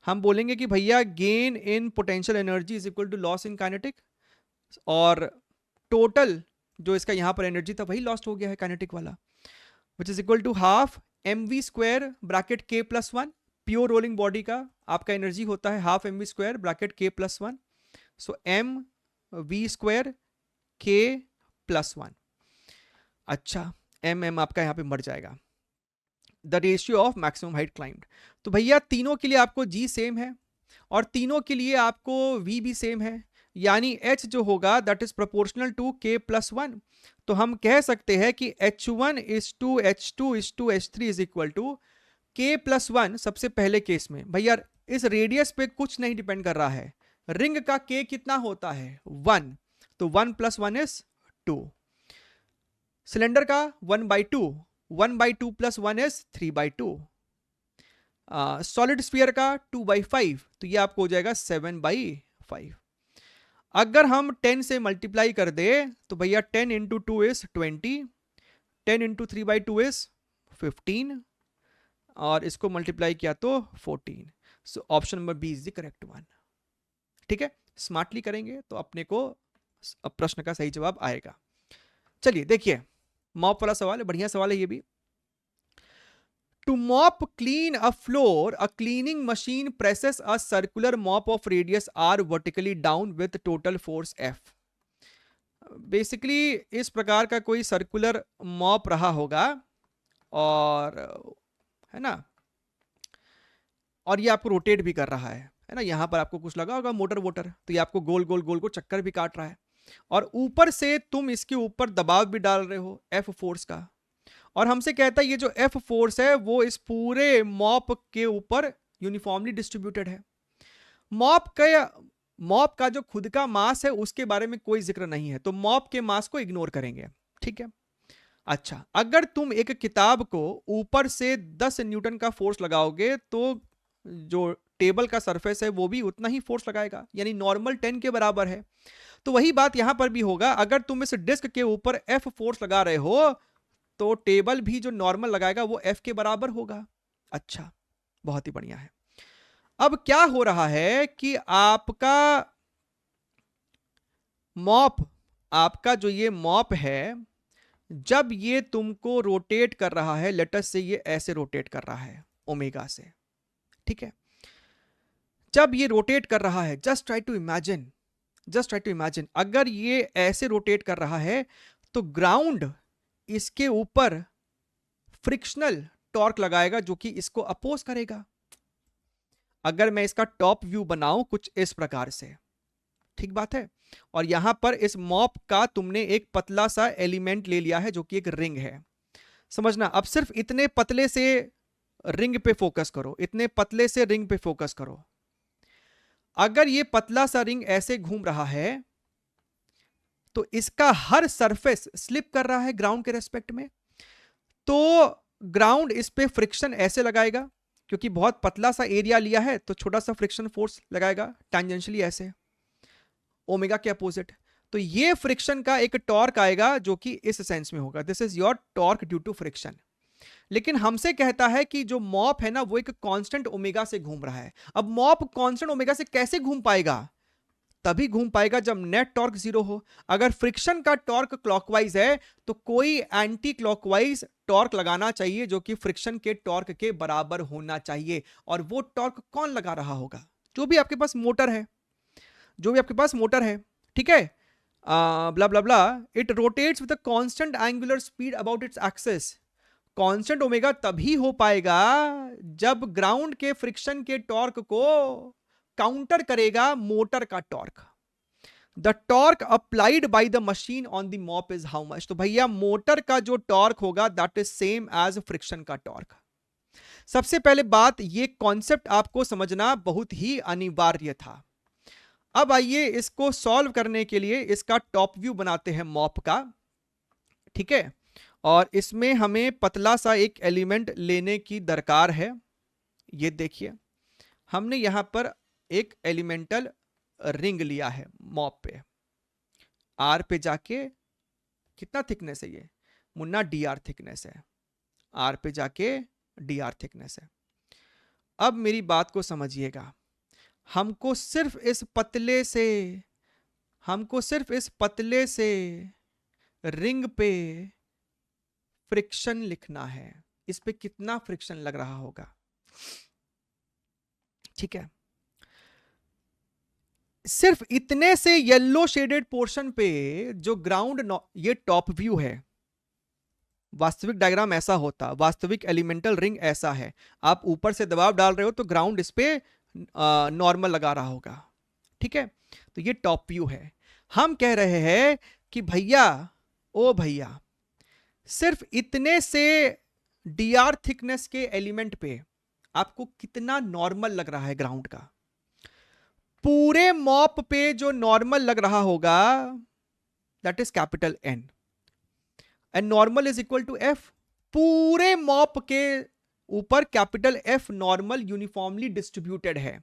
हम बोलेंगे कि भैया gain in potential energy is equal to loss in kinetic, और टोटल जो इसका यहां पर एनर्जी था वही लॉस्ट हो गया है काइनेटिक वाला, which is equal to half mv square bracket k plus 1। Pure rolling body का आपका एनर्जी होता है half mv square bracket k plus 1, so m v square k plus 1। अच्छा, m आपका यहां पे मर जाएगा, the ratio of maximum height climbed. तो भैया तीनों के लिए आपको g सेम है और तीनों के लिए आपको v भी सेम है, यानी h जो होगा that is proportional to k plus 1। तो हम कह सकते हैं कि h1 is to h2 is to h3 is equal to k plus 1। सबसे पहले केस में भैया इस रेडियस पे कुछ नहीं डिपेंड कर रहा है, रिंग का k कितना होता है 1, तो 1 प्लस 1 इज 2। सिलेंडर का 1/2, 1/2 प्लस 1 इज 3/2। सॉलिड स्फीयर का 2/5, तो ये आपको हो जाएगा 7/5। अगर हम 10 से मल्टीप्लाई कर दे तो भैया 10 इंटू 2 इज 20, 10 इंटू 3/2 इज 15, और इसको मल्टीप्लाई किया तो 14। So option number B is the correct one. ठीक है, स्मार्टली करेंगे तो अपने को प्रश्न का सही जवाब आएगा। चलिए देखिए, मॉप वाला सवाल है, बढ़िया सवाल है ये भी। To mop clean a floor, a cleaning machine presses a circular mop of radius r vertically down with total force F. Basically इस प्रकार का कोई सर्कुलर मॉप रहा होगा, और है ना, और ये आपको रोटेट भी कर रहा है ना, यहां पर आपको कुछ लगा होगा मोटर वोटर, तो ये आपको गोल गोल गोल को चक्कर भी काट रहा है, और ऊपर से तुम इसके ऊपर दबाव भी डाल रहे हो F फोर्स का, और हमसे कहता है ये जो F फोर्स है वो इस पूरे मॉप के ऊपर यूनिफॉर्मली डिस्ट्रीब्यूटेड है। मॉप का जो खुद का मास है उसके बारे में कोई जिक्र नहीं है, तो मॉप के मास को इग्नोर करेंगे। ठीक है, अच्छा, अगर तुम एक किताब को ऊपर से 10 न्यूटन का फोर्स लगाओगे तो जो टेबल का सरफेस है वो भी उतना ही फोर्स लगाएगा, यानी नॉर्मल 10 के बराबर है। तो वही बात यहां पर भी होगा, अगर तुम इस डिस्क के ऊपर F फोर्स लगा रहे हो तो टेबल भी जो नॉर्मल लगाएगा वो F के बराबर होगा। अच्छा, बहुत ही बढ़िया है। अब क्या हो रहा है कि आपका मॉप, आपका जो ये मॉप है, जब ये तुमको रोटेट कर रहा है, लेटस से ये ऐसे रोटेट कर रहा है ओमेगा से, ठीक है, जब ये रोटेट कर रहा है, जस्ट ट्राई टू इमेजिन, अगर ये ऐसे रोटेट कर रहा है तो ग्राउंड इसके ऊपर फ्रिक्शनल टॉर्क लगाएगा जो कि इसको अपोज करेगा। अगर मैं इसका टॉप व्यू बनाऊं कुछ इस प्रकार से, ठीक बात है, और यहां पर इस मॉप का तुमने एक पतला सा एलिमेंट ले लिया है जो कि एक रिंग है। समझना, अब सिर्फ इतने पतले से रिंग पे फोकस करो, इतने पतले से रिंग पे फोकस करो। अगर ये पतला सा रिंग ऐसे घूम रहा है तो इसका हर सरफेस स्लिप कर रहा है ग्राउंड के रेस्पेक्ट में, तो ग्राउंड इस पे फ्रिक्शन ऐसे लगाएगा, क्योंकि बहुत पतला सा एरिया लिया है तो छोटा सा फ्रिक्शन फोर्स लगाएगा टैंजेंशियली ऐसे ओमेगा के अपोजिट। तो ये फ्रिक्शन का एक टॉर्क आएगा जो कि इस सेंस में होगा, this is your torque due to friction. लेकिन हमसे कहता है कि जो मॉप है ना वो एक कांस्टेंट ओमेगा से घूम रहा है। अब मॉप कांस्टेंट ओमेगा से कैसे घूम पाएगा? तभी घूम पाएगा जब नेट टॉर्क 0 हो। अगर फ्रिक्शन का टॉर्क क्लॉकवाइज है तो कोई एंटी क्लॉकवाइज टॉर्क लगाना चाहिए जो कि फ्रिक्शन के टॉर्क के बराबर होना चाहिए, और वो टॉर्क कौन लगा रहा होगा? जो भी आपके पास मोटर है, ठीक है, blah blah blah, it rotates with a constant angular speed about its axis. Constant omega तभी हो पाएगा जब ग्राउंड के फ्रिक्शन के टॉर्क को काउंटर करेगा मोटर का torque. The torque applied by the machine on the mop is how much. तो भैया मोटर का जो टॉर्क होगा that is same as friction का टॉर्क। सबसे पहले बात, ये कॉन्सेप्ट आपको समझना बहुत ही अनिवार्य था। अब आइए इसको सॉल्व करने के लिए इसका टॉप व्यू बनाते हैं मॉप का, ठीक है। और इसमें हमें पतला सा एक एलिमेंट लेने की दरकार है। ये देखिए, हमने यहां पर एक एलिमेंटल रिंग लिया है मॉप पे। आर पे जाके कितना थिकनेस है ये मुन्ना? डी आर थिकनेस है। आर पे जाके डी आर थिकनेस है। अब मेरी बात को समझिएगा, हमको सिर्फ इस पतले से रिंग पे फ्रिक्शन लिखना है। इस पे कितना फ्रिक्शन लग रहा होगा, ठीक है। सिर्फ इतने से येलो शेडेड पोर्शन पे जो ग्राउंड, ये टॉप व्यू है। वास्तविक डायग्राम ऐसा होता, वास्तविक एलिमेंटल रिंग ऐसा है। आप ऊपर से दबाव डाल रहे हो तो ग्राउंड इस पे नॉर्मल लगा रहा होगा, ठीक है। तो ये टॉप व्यू है। हम कह रहे हैं कि भैया, ओ भैया, सिर्फ इतने से डीआर थिकनेस के एलिमेंट पे आपको कितना नॉर्मल लग रहा है ग्राउंड का? पूरे मॉप पे जो नॉर्मल लग रहा होगा that is capital N, and normal is equal to F. पूरे मॉप के ऊपर capital F normal uniformly distributed है।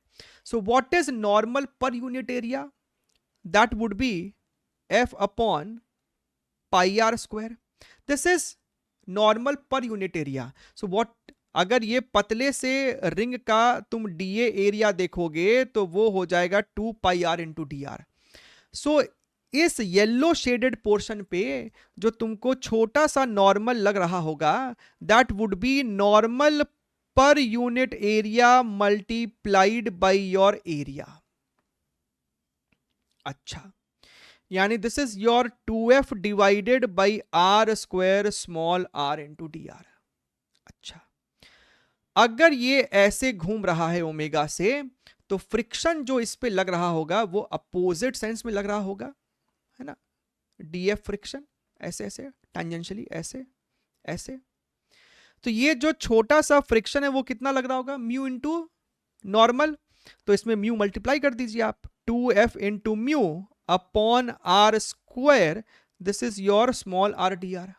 So what is normal per unit area? That would be F upon pi R square. This is normal per unit area. So what, अगर ये पतले से ring का तुम डीए एरिया देखोगे तो वो हो जाएगा 2 pi R into D R. सो इस येलो शेडेड पोर्शन पे जो तुमको छोटा सा नॉर्मल लग रहा होगा that would be normal per unit area multiplied by your area. अच्छा, यानी this is your 2f divided by R square small R into D R. अच्छा, अगर ये ऐसे घूम रहा है ओमेगा से तो फ्रिक्शन जो इस पे लग रहा होगा वो अपोजिट सेंस में लग रहा होगा, है ना। डीएफ फ्रिक्शन ऐसे ऐसे टेंजेंशियली ऐसे ऐसे। तो ये जो छोटा सा फ्रिक्शन है वो कितना लग रहा होगा? Mu into normal. तो इसमें म्यू मल्टीप्लाई कर दीजिए आप, 2f into mu upon R square. This is your small R D R.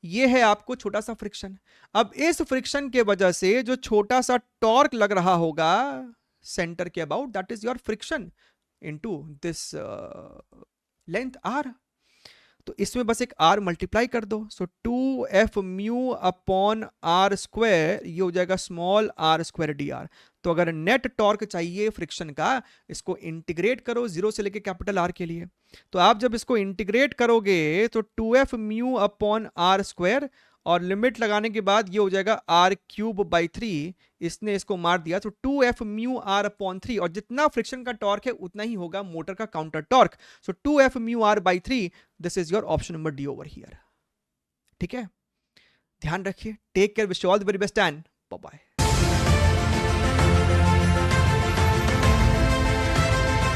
ये है आपको छोटा सा फ्रिक्शन। अब इस फ्रिक्शन के वजह से जो छोटा सा टॉर्क लग रहा होगा सेंटर के about, that is your friction into this length R. तो इसमें बस एक आर मल्टीप्लाई कर दो। So 2f mu upon R square, ये हो जाएगा small R square D R. तो अगर नेट टॉर्क चाहिए फ्रिक्शन का, इसको इंटीग्रेट करो 0 से लेके कैपिटल आर के लिए। तो आप जब इसको इंटीग्रेट करोगे तो 2f mu upon R square और लिमिट लगाने के बाद ये हो जाएगा आर क्यूब बाई 3। इसने इसको मार दिया तो 2f म्यू आर अपॉन 3, और जितना फ्रिक्शन का टॉर्क है उतना ही होगा मोटर का counter torque. So 2f mu R by 3, this is your option number D over here. ठीक है, ध्यान रखिए। Take care, wish you all the very best and bye bye.